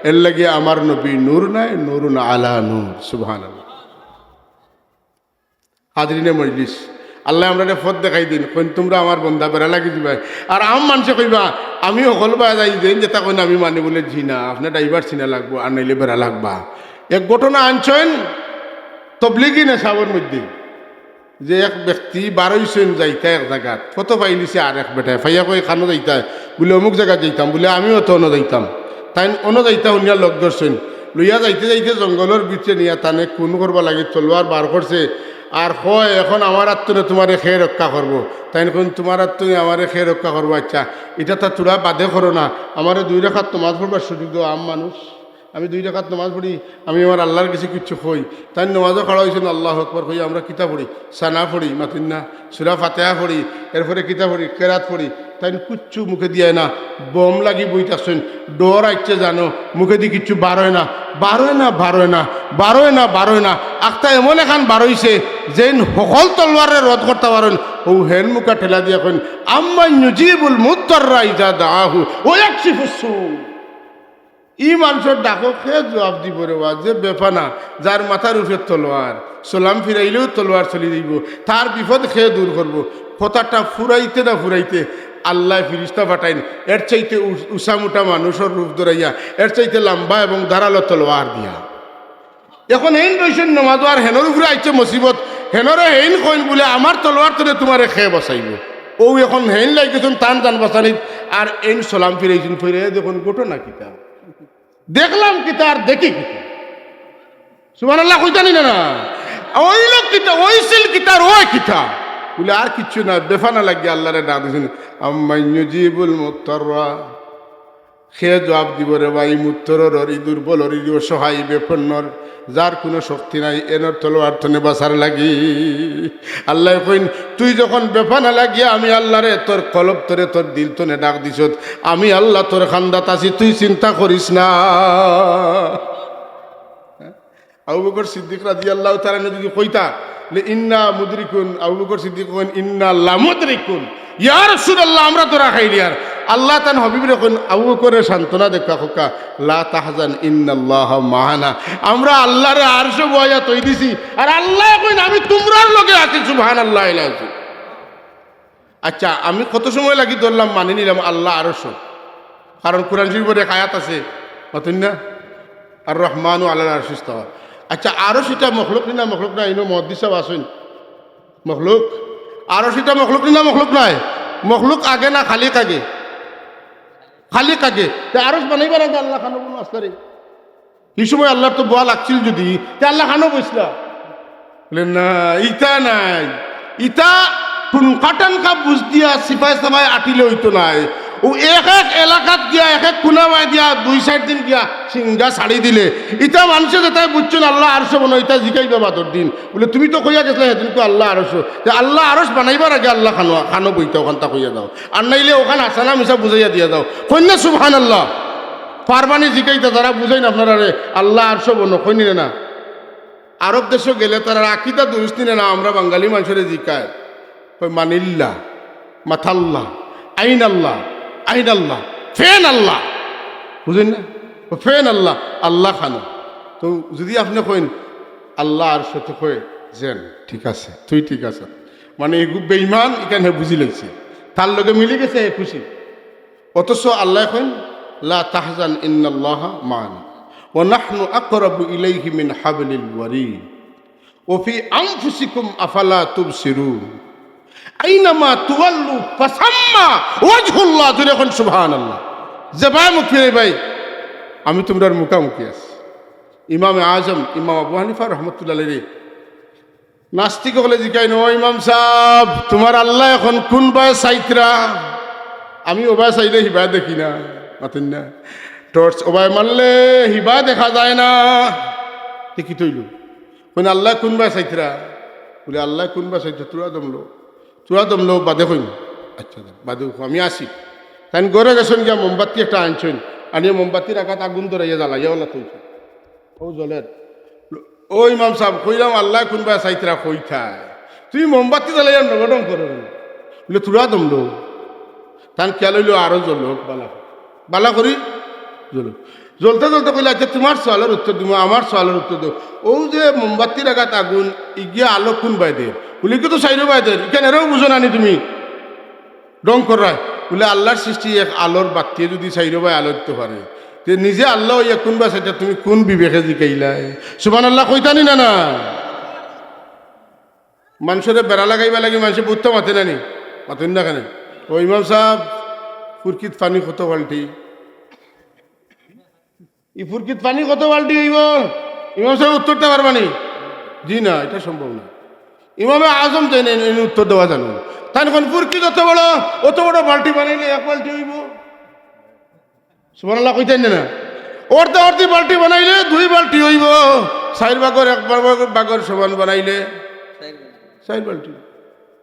এর লাগে আমার নবী নূর নাই নূরুন আলা নূর সুবহানাল্লাহ হাজরিনে মজলিস আল্লাহ আমরা পথ দেখাই দিন কইন তোমরা আমার বন্ধা বেড়া লাগি দিবা আর আম মানুষে কইবা আমি সকল বা যাই দিন যেটা কইন আমি মানি বলে জি না আপনার ড্রাইভার চিনা লাগবো আর নাইলে বেড়া লাগবা এক ঘটনা আনছেন তবলিগি নেশাবর মধ্যে যে এক ব্যক্তি বারোইছেন যাইতা এক জায়গাত কত পাইলিছে আর এক বেটায় ফাইয়া কই খানো যাইতা বলে অমুক জায়গায় যাইতাম বলে আমিও তো অন্য যাইতাম তাই অন্য যাইতা উনিয়া লগ ধরছেন লইয়া যাইতে যাইতে জঙ্গলের ভিতরে নিয়া তানে কোন করবা লাগে তলোয়ার বার করছে আর হয় এখন আমার আত্মনে তোমারে খেয়ে রক্ষা করবো তাই কোন তোমার আত্মনে আমারে খেয়ে রক্ষা করবো আচ্ছা এটা তো তোরা বাদে করো না আমারে 2 রাকাত নামাজ পড়বার সুযোগ দাও আম মানুষ আমি 2 রাকাত নামাজ পড়ি আমি আমার আল্লাহর কাছে কিছু কই তাই নামাজও খাড়া হয়েছেন আল্লাহ আকবার কই আমরা কিতা পড়ি সানা পড়ি মাতিন না সূরা ফাতিহা পড়ি এরপরে কিতা পড়ি কেরাত পড়ি তাই কিচ্ছু মুখে দিয়ে না বম লাগি বইতাছেন ডর আইছে জানো মুখে দিয়ে কিচ্ছু বারোয় না আখতা এমন এখান বারইছে যেন সকল তলোয়ারে রদ করতে পারেন ও হেন মুখা ঠেলা দিয়া কইন আম্মা ইউজিবুল মুত্তাররা ইজা দাআহু ওয়া ইয়াকশিফুস সু ই মানুষের ডাকো খেয়ে জবাব দিব রে যে বেফানা যার মাথার উপরে তলোয়ার সালাম ফিরাইলেও তলোয়ার চলি দিব তার বিপদ খেয়ে দূর করব কথাটা ফুরাইতে না ফুরাইতে আল্লাহ ফিরিস্তা পাঠাইন এর চাইতে উষামুটা মানুষের রূপ ধরাইয়া এর চাইতে লম্বা এবং ধারালো তলোয়ার দিয়া এখন হেন রইছেন নমাজ আর হেনর উপরে আইছে মুসিবত হেনরে হেন কইন বলে আমার তলোয়ার তোরে তোমারে খেয়ে বসাইব ও এখন হেন লাগিয়েছেন টান টান বসানিত আর এন সালাম ফিরাইছেন ফিরে দেখুন ঘটনা কিতা দেখলাম কিতা আর দেখি কিতা সুবহানাল্লাহ কইতানি না ওই লোক কিতা ওই সিল কিতার ওই কিতা বলে আর কিচ্ছু না বেফানা লাগিয়ে আল্লাহরে ডাক দিয়েছেন আম্মা ইউজিবুল মুত্তাররা খেয়ে জবাব দিব রে ভাই মুত্তরর ই দুর্বল ই অসহায় বেপন্নর যার কোনো শক্তি নাই এনর তলোয়ার তনে বাসার লাগি আল্লাহ কইন তুই যখন বেফানা লাগিয়া আমি আল্লাহরে তোর কলব তোরে তোর দিল তনে ডাক দিছত আমি আল্লাহ তোর খান্দাত আছি তুই চিন্তা করিস না আবু বকর সিদ্দিক রাদিয়াল্লাহু তাআলা যদি কইতা লে ইন্না মুদরিকুন আবু বকর সিদ্দিক কইন ইন্না লামুদরিকুন ইয়া রাসূলুল্লাহ আমরা তো রাখাই দিয়ার আল্লাহ তান হাবিবের কইন আবু বকরের সান্তনা দেখা খোকা লা তাহজান ইন্নাল্লাহা মা'ানা আমরা আল্লাহর আরশে বয়া তৈ দিছি আর আল্লাহ কইন আমি তোমরার লগে আছি সুবহানাল্লাহি আলাইহি আচ্ছা আমি কত সময় লাগি ধরলাম মানি নিলাম আল্লাহ আরশ, কারণ কোরআন শরীফের এক আয়াত আছে মাতুন না, আর রহমানু আল্লাহ আরশ ইস্তাওয়া। আচ্ছা আরশ এটা মখলুক না মখলুক না, ইনো মুহাদ্দিস সাহেব আসুন। মখলুক আরশ এটা মখলুক না মখলুক নাই? মখলুক আগে না খালিক আগে? খালিক আগে। আরশ বানাইবার আগে আল্লাহ খানো কোনো আসলারে এই সময় আল্লাহর তো বোয়া লাগছিল, যদি আল্লাহ খানো বসলা বলে না, ইটা নাই, ইটা কাটানকা বুঝ দিয়া সিপাই সাপাই আটিলে হইতো নাই। ও এক এক এলাকাত গিয়া এক এক কুনাবাই দিয়া 2-4 দিন গিয়া সিংহা ছাড়ি দিলে ইটা মানুষে যেটাই বুঝছেন আল্লাহ আরশ বানো, ইটা জিকাইবা বাদর দিন বলে তুমি তো কইয়া গেছিলে সেদিন তো আল্লাহ আরশ, আল্লাহ আরশ বানাইবার আগে আল্লাহ খানো খানো বইতা ওখানটা কইয়া দাও, আর নাইলে ওখানে আসানা মিশা বুঝাইয়া দিয়া দাও। কন্যা সুবহানাল্লাহ পারবানি জিকাইতে তারা বুঝাই না আপনারা রে আল্লাহ আরশ বানো কইনি না। আরব দেশে গেলে তারা আকিদা দুরুস্তি না, আমরা বাঙালি মানুষের জিকায় মানিল্লা মাথাল্লাহ আইন আল্লাহ আইন আল্লাহ ফেন আল্লাহ, বুঝেন না? ফেন আল্লাহ আল্লাহ খানো। তো যদি আপনি কইন আল্লাহ আর সাথে কয়ে যেন ঠিক আছে তুই ঠিক আছে, মানে এগুলো বেঈমান এখানে বুঝি লাগছে, তার লগে মিলে গেছে খুশি। অথচ আল্লাহ কইন লা তাহজান ইন্নাল্লাহা মা'ানা ওয়া নাহনু আকরাবু ইলাইহি মিন হাবলিল ওয়ারিদ ওয়া ফি আনফুসিকুম আফালা তুবসিরুন আইনামা তুওয়াল্লু ফাসাম্মা ওয়াজহুল্লাহ। জোরে কোন সুবহানাল্লাহ। যে ভাই মুখ ফিরে ভাই আমি তোমরার মুখামুখি আছি। ইমাম আজম ইমাম আবু হানিফা রহমতুল্লাহ আলাইহি নাস্তিক হলে জিজ্ঞাসা ও ইমাম সাহেব তোমার আল্লাহ এখন কোন বায় সাইতরা? আমি ওবায় চাইলে হিবা দেখি না, মাতেন না টর্চ ওবায় মারলে হিবা দেখা যায় না, কি তৈল কোন আল্লাহ কোন বায় সাইতরা? বলে আল্লাহ কোন বায় সাইতরা চূড়া দমলো বাদে কইন। আচ্ছা বাদে আমি আসি। তাই গড়ে গেছেন গিয়া মোমবাতি একটা আনছেন, আনিয়ে মোমবাতির আঘাত আগুন ধরাইয়া জ্বালাইয়া ওলা তৈছে ও জলের। ও ইমাম সাহেব কইলাম আল্লাহ কোনবা সাইতরা কইথায়, তুই মোমবাতি জ্বালাইয়া নগডম করো বলে চূড়া দমলো। তান খেয়াল হইল আরো জ্বল বালা বালা করি জ্বল জ্বলতে জ্বলতে কইলে আচ্ছা তোমার সওয়ালের উত্তর দিব, আমার সওয়ালের উত্তর দেব। ও যে মোমবাতির আঘাত আগুন ইগিয়া আলো কোন বাইদের বলি তো সাইরো বাইদের এখানে এরও বুঝো নানি তুমি রং করায় বলে আল্লাহর সৃষ্টি এক আলোর বাতিয়ে যদি সাইরো বাই আলো দিতে পারে যে নিজে আল্লাহ ইয়া কোনবা সাইটা তুমি কোন বিবেকে জিকাইলাই? সুবহানাল্লাহ কইতানি না না? মানুষের বেড়া লাগাইবা লাগি মানুষের বুঝতে মাতে নানি মাতেন না কেন? ও ইমাম সাহেব ফুরকিত পানি কত বাল্টি? ই ফুরকিত পানি কত বাল্টি হইব? ইমাম সাহেব উত্তরটা পারবানি? জি না, এটা সম্ভব না। ইমামে আজম চাই না উত্তর দেওয়া জানো। তাই এখন ফুরকিত অত বড় বাল্টি বানাইলে 1 বাল্টি হইব? সুবহানাল্লাহ কইতেন না? অর্ধি বাল্টি বানাইলে 2 বাল্টি হইব, 4 ভাগের 1 ভাগের সমান বানাইলে 4 বাল্টি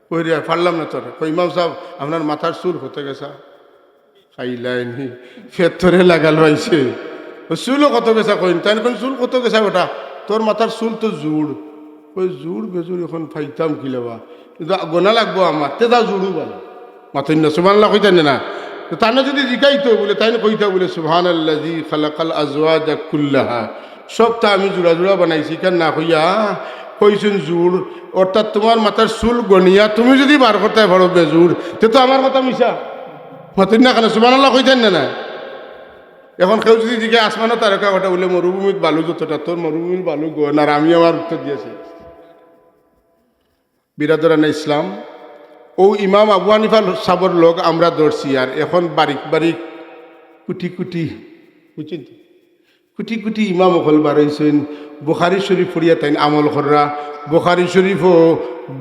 কইরা পারলাম না তোর। ইমাম সাহেব আপনার মাথার চুল হতে গেছা খাইলাইনি ফেতরে লাগাল পাইছে চুলও কত গেছা কইন তাই কোন চুল কত গেছা ওটা তোর মাথার চুল তো জুড় ওই জুড় বেজুর এখন ফাইতাম কি লেবা কিন্তু গোনা লাগবো আমার তেদা জুড়ু বলে মাথেন না সুবহানাল্লাহ কইতেন না? তানে যদি জিকাইতো বলে তাই কইতা বলে সুবহানাল্লাযী খালাকাল আজওয়াজা কুল্লাহা, সবটা আমি জুড়া জুড়া বানাইছি কেন না কইয়া কইছেন জুড়, অর্থাৎ তোমার মাথার চুল গনিয়া তুমি যদি বার করতে পারো বেজুর তে তো আমার কথা মিশা মাথেন না কেন? সুবহানাল্লাহ কইতেন না? এখন কেউ যদি জিজ্ঞাসা আসমানো তারকা কথা বলে মরুভূমির বালু যতটা তোর মরুভূমির বালু গন, আর আমি আমার উত্তর দিয়েছি। বিরাদরানা ইসলাম ও ইমাম আবু হানিফা সাবর লোক আমরা দর্শি, আর এখন বারিক বারিক কুটি কুটি বুঝছেন কুটি কুটি ইমাম অকল বাড়াইছেন। বুখারি শরীফ পড়িয়া তাই আমল করা, বুখারি শরীফও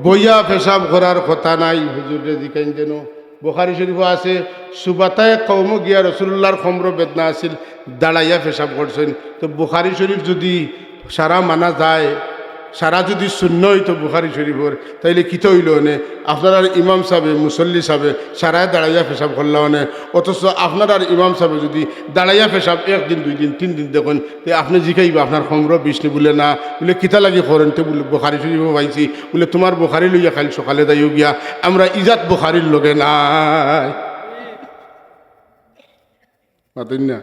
বইয়া পেশাব করার কথা নাই হুজুরে জিকাইন যেন। বুখারি শরীফও আছে সুবাতায় কৌম গিয়া রসুল্লাহর খম্র বেদনা আছিল দাঁড়াইয়া পেশাব করছেন। তো বুখারি শরীফ যদি সারা মানা যায়, সারা যদি শূন্য হইতো বুখারি শরীফর, তাইলে কিত হইল নে আপনার ইমাম সাহেবে মুসল্লি সাহেবে সারায় দাঁড়াইয়া পেশাব করলাম নে, অথচ আপনার আর ইমাম সাহেবে যদি দাঁড়াইয়া পেশাব 1 দিন 2 দিন 3 দিন দেখুন তে আপনি জিকাইবা আপনার খম্র বিষ্ণু বলে না বলে কিতা লাগি করেন তে বলে বুখারি শরীফও পাইছি বলে তোমার বুখারি লইয়া খালি সকালে দাইও গিয়া আমরা ইজাত বুখারির লগে নাই মাতেন না।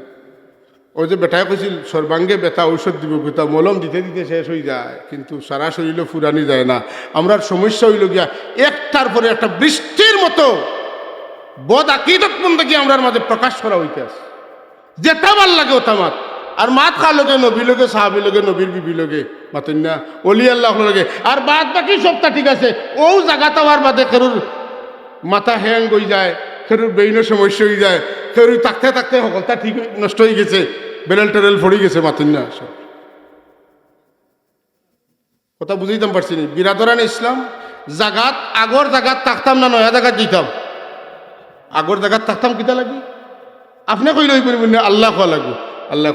ওই যে বেটায় কইছিল সর্বাঙ্গে ব্যথা ঔষধ দিব কোথা মলম দিতে দিতে শেষ হয়ে যায়, কিন্তু সারা শরীরে ফুরানি যায় না। আমরার সমস্যা হইল গিয়া একটার পরে একটা বৃষ্টির মতো বদ আকিদত বন্দেগী আমরার মাঝে প্রকাশ করা হইতে আছে। যেটা ভাল লাগে ওটা মাত, আর মাত খা লগে নবী লগে সাহাবি লগে নবীর বিবি লগে মাতেন না অলি আল্লাহ লগে, আর বাদ বাকি সবটা ঠিক আছে। ও জায়গাটা আর বাদে খেরুর মাথা হ্যাং হয়ে যায়, খেরুর ব্রেইনের সমস্যা হয়ে যায়, খেরুর থাকতে থাকতে সকলটা ঠিক নষ্ট হয়ে গেছে, বেরেল টেরেল ফড়ি গেছে মাতেন না। সব কথা বুঝাইতাম পারছি নি। বিরাদরান ইসলাম জাগাত আগর জাগাত থাকতাম না, নয়া জাগাত দিতাম। আগর জাগাত থাকতাম কিতা লাগি আপনি কইলে ওই পরিমাণ আল্লাহ কোয়া লাগবে। আল্লাহ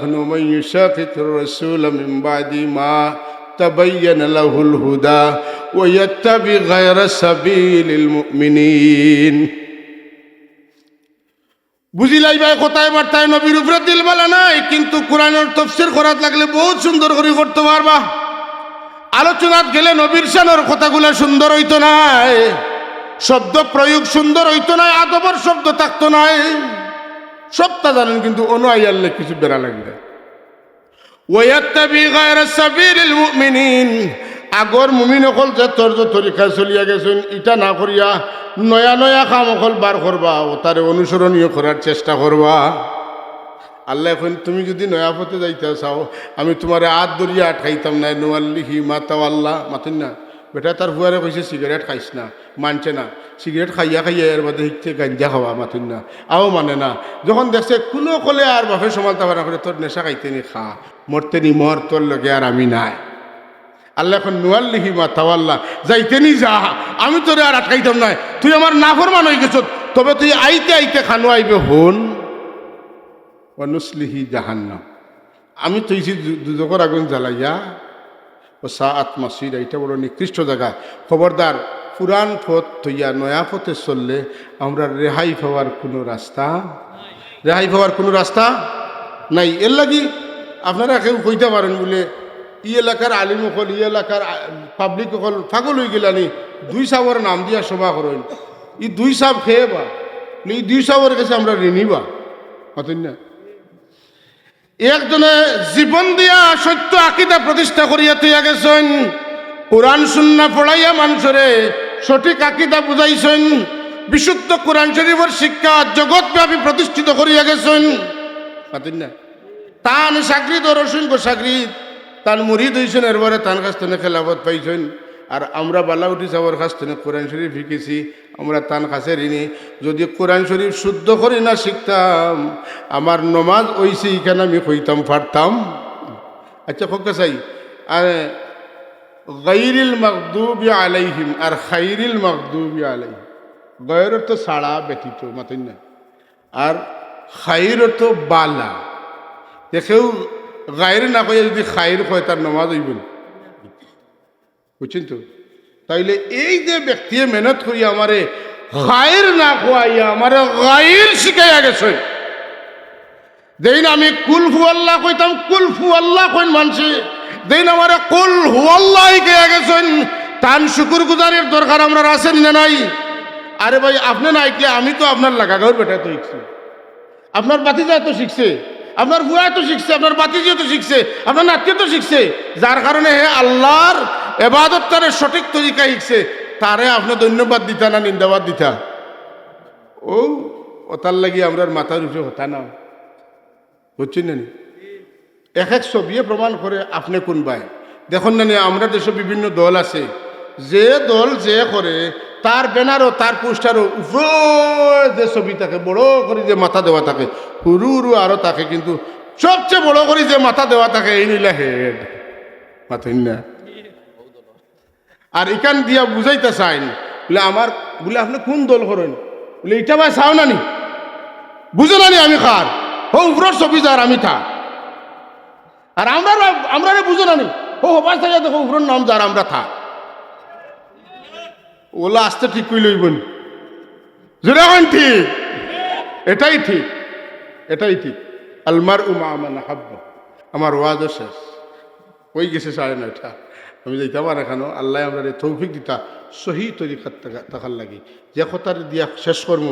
রাসূল মিন বাদি মা তাবায়্যানা লাহুল হুদা ওয়া ইয়াত্তাবি গায়রা সাবিলিল মুমিনিন। বুঝিলাই ভাই কোথায় বার্তায় নবীর উপরে দিল বলা নাই, কিন্তু কোরআনের তাফসীর করাত লাগলে বহুত সুন্দর করে করতে পারবা। আলোচনাত গেলে নবীর শানের কথাগুলা সুন্দর হইতো নাই, শব্দ প্রয়োগ সুন্দর হইতো নাই, আদবর শব্দ থাকতো নাই, সবটা জানেন, কিন্তু অনুয়াইয়াল্লে কিছু বেড়া লাগবে। ওয়ায়াত্তাবি গায়রা সাবিলিল মুমিনিন, আগর মুমিন অকল যে তোর যে তরিকা চলিয়া গেছেন এটা না করিয়া নয়া নয়া কাম অকল বার করবা, ও তারে অনুসরণীয় করার চেষ্টা করবা। আল্লাহ এখন তুমি যদি নয়া পথে যাইতে চাও, আমি তোমার আত দরিয়া আটকাইতাম না। নোয়াল্লিহি মাতাওয়াল্লাহ মাতেন না। বেটা তার ফুয়ারে কইছে সিগারেট খাইস না, মানছে না। সিগারেট খাইয়া খাইয়া এর বাদে হিচ্ছে গাঞ্জা খাওয়া মাতেন না, আও মানে না। যখন দেখছে কোনো কলে আর বাপে সমালতা ভাড়া করে তোর নেশা খাইতে নি খা, মরতে নি মর, তোর লগে আর আমি নাই। আল্লাহ এখন নোয়াল্লিহি মাতাওয়াল্লাহ যাইতে নি যা, আমি তোরে আর আটকাইতাম না। তুই আমার নাফরমান হয়ে গেছ, তবে তুই আইতে আইতে খানো আইবে হন অনুসলিহি জাহান্নাম, আমি তুইছি দুজকর আগুন জ্বালাইয়া ও সাআত মাসির, এইটা বড় নিকৃষ্ট জায়গা। খবরদার, পুরান পথ তৈয়া নয়া পথে চললে আমরা রেহাই পাওয়ার কোনো রাস্তা, রেহাই পাওয়ার কোনো রাস্তা নাই। এর লাগি আপনারা কেউ কইতে পারেন বলে ই এলাকার আলিম অকল, ই এলাকার পাবলিক অকল পাগল হয়ে গেলানি, দুই সাবর নাম দিয়া সভা করেন। ই দুই সাব খেয়ে বা এই দুই সাবর কাছে আমরা ঋণী বা হতেন না। একজনে জীবন দিয়া সত্য আকিদা প্রতিষ্ঠা করিয়া তুইয়া গেছেন, কোরআন সুন্নাহ পড়াইয়া মানুষরে সঠিক আকিদা বুঝাইছেন, বিশুদ্ধ কোরআন শরীফের শিক্ষা জগৎব্যাপী প্রতিষ্ঠিত করিয়া গেছেন। পাতেন না তান সাকরিদ ও রসুন সাকরিদ তান মুরিদ হইছেন, এরবারে তান কাছ থেকে খেলাফত পাইছেন। আর আমরা বালা উঠি যাওয়ার কাছ থেকে কোরআন শরীফ শিখেছি, আমরা তান কাছে ঋণী। যদি কোরআন শরীফ শুদ্ধ করে না শিখতাম, আমার নমাজ ওইসে এখানে আমি কইতাম পারতাম। আচ্ছা খোকা চাই, আর গায়রিল মাগদুবি আলাইহিম আর খাইরিল মাগদুবি আলাইহিম, গয়রের তো সাড়া ব্যতীত মাতেন না, আর খাইর তো বালা। দেখেও গায়ের না কয়ে যদি খাইর কয় তার নমাজ হইব না, বুঝছেন তো? তাইলে এই যে ব্যক্তি মেহনত করি আমারে গায়ের না খোয়াইয়া আমারে গায়ের শিখাইয়া গেছে। যেদিন আমি কুল হু আল্লাহ কইতাম কুল হু আল্লাহ কইন মানছি, যেদিন আমারে কুল হু আল্লাহ শিখাইয়া গেছেন, তান শুকুর গুজারের দরকার আমরা আছেন না নাই? আরে ভাই আপনি না আইলে আমি তো আপনার লাগা ঘর বেটা তো শিখছি, আপনার বাতিজা তো শিখছে, আপনার বুয়া তো শিখছে, আপনার বাতিজিও তো শিখছে, আপনার নাতিও তো শিখছে। যার কারণে হে আল্লাহর এবাদত তারে সঠিক তরিকা শিখছে, তারে আপনি ধন্যবাদ দিতা না নিন্দাবাদ দিতা? ও ওতার লাগি আমরা মাথার উপরে হতা না, বুঝছেন না? এক এক ছবিয়ে প্রমাণ করে আপনি কোন ভাই দেখুন না। আমরা দেশে বিভিন্ন দল আছে, যে দল যে করে তার ব্যানারও তার পোস্টারও উপর যে ছবি থাকে, বড় করে যে মাথা দেওয়া থাকে, হুরু হুরু আরও থাকে, কিন্তু সবচেয়ে বড় করে যে মাথা দেওয়া থাকে এই নিলা হেড মাথা না। আর এখান দিয়া বুঝাইতে চাইন বলে আমার বলে আপনি কোন দল করেন বলে এটা ভাই চাও নানি, বুঝো নানি আমি খার হো উপরের ছবি যার আমি থাক, আর আমরা বুঝো নানি হো হবার থাকে দেখো উপরের নাম যার আমরা থাক। ওলা আসতে ঠিক কই লইবেন জোরে হন, ঠিক এটাই ঠিক, এটাই ঠিক। আলমার উমা না হাব্বা, আমার ওয়াজও শেষ হয়ে গেছে 9:30, আমি যাইতে পার এখানো। আল্লাহ আমরা তৌফিক দিতা সহি তরিকাত থাকার লাগি, যে কথার দিয়া শেষ করবো।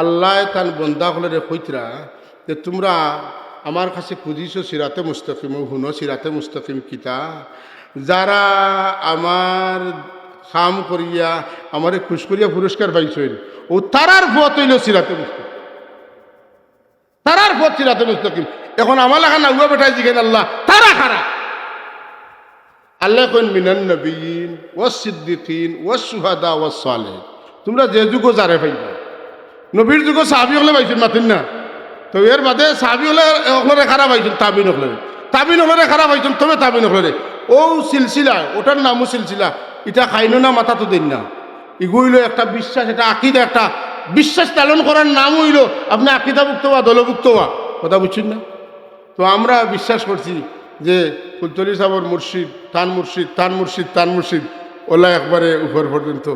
আল্লাহ তান বন্দা হলে কইতরা যে তোমরা আমার কাছে খুঁজিস সিরাতে মুস্তাকিম হুনো সিরাতে মুস্তাকিম কিতা যারা আমার খাম করিয়া আমারে খুশ করিয়া পুরস্কার পাইছেন ও তারার পথ হইল সিরাতে মুস্তাকিম তারার পথ সিরাতে মুস্তাকিম এখন আমার লেখা না উয়া বেটাই জিগেন আল্লাহ তারা খারা আল্লাহ কইন মিনান নবিয়িন ওয়াস সিদ্দিকিন ওয়াস শুহাদা ওয়াস সালেহিন তোমরা যে যুগ যারে পাইবা নবীর যুগ সাহাবী হলে পাইছেন মাতিন না তো এর বাদে সাহাবী হলে ওখানে খারাপ পাইছেন তাবিন হলে খারাপ পাইছেন তবে তাবিন হলে ও সিলসিলা ওটার নামও সিলসিলা এটা খাইনো না মাথা তো দিন না এগুলো একটা বিশ্বাস এটা আকিদা একটা বিশ্বাস পালন করার নাম হইল আপনি আকিদাভুক্ত বা দলভুক্ত বা কথা বুঝছেন না তো আমরা বিশ্বাস করছি যে ফুলতলি সাহর মুর্শিদ তান মুর্শিদ ওলা একবারে উপর পর্যন্ত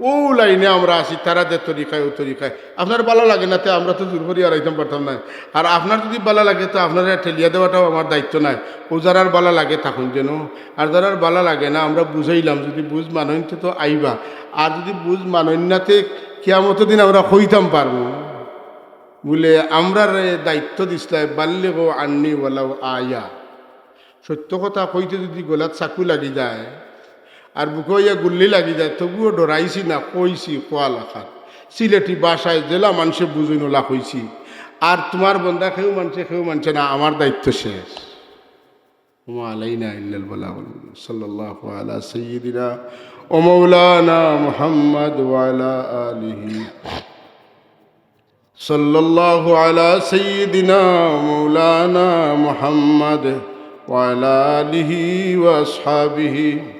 ও লাইনে আমরা আসি তারা যে তরিকায় ও তরিকায় আপনার ভালো লাগে না তো আমরা তো দুর্বরি আর আইতাম পারতাম না আর আপনার যদি ভালো লাগে তো আপনারা ঠেলিয়া দেওয়াটাও আমার দায়িত্ব নাই ও যারার ভালো লাগে তখন যেন আর যারার ভালো লাগে না আমরা বুঝাইলাম যদি বুঝ মানইতে তো আইবা আর যদি বুঝ মানন্যাতে কিয়ামত দিন আমরা হইতাম পারবো বলে আমরা দায়িত্ব দিসলাই বাল্যে গো আন্নি বলাও আয়া সত্য কথা কইতে যদি গোলাত চাকু লাগি যায় আর বুকে ইয়া গুল্লি লাগি যায় তবুও ডরাইছি না কইছি কোয়া লেখা সিলেটি বাসায় জেলা মানুষে বুঝই নোলা কইছি আর তোমার বন্ধা কেউ মানছে না আমার দায়িত্ব শেষ আলাইনা ইল্লাল বালাগ সাল্লাল্লাহু আলা সাইয়্যিদিনা ওয়া মাওলানা মুহাম্মদ ওয়া আলা আলিহি সাল্লাল্লাহু আলা সাইয়্যিদিনা মাওলানা মুহাম্মদ ওয়া আলা আলিহি ওয়া আসহাবিহি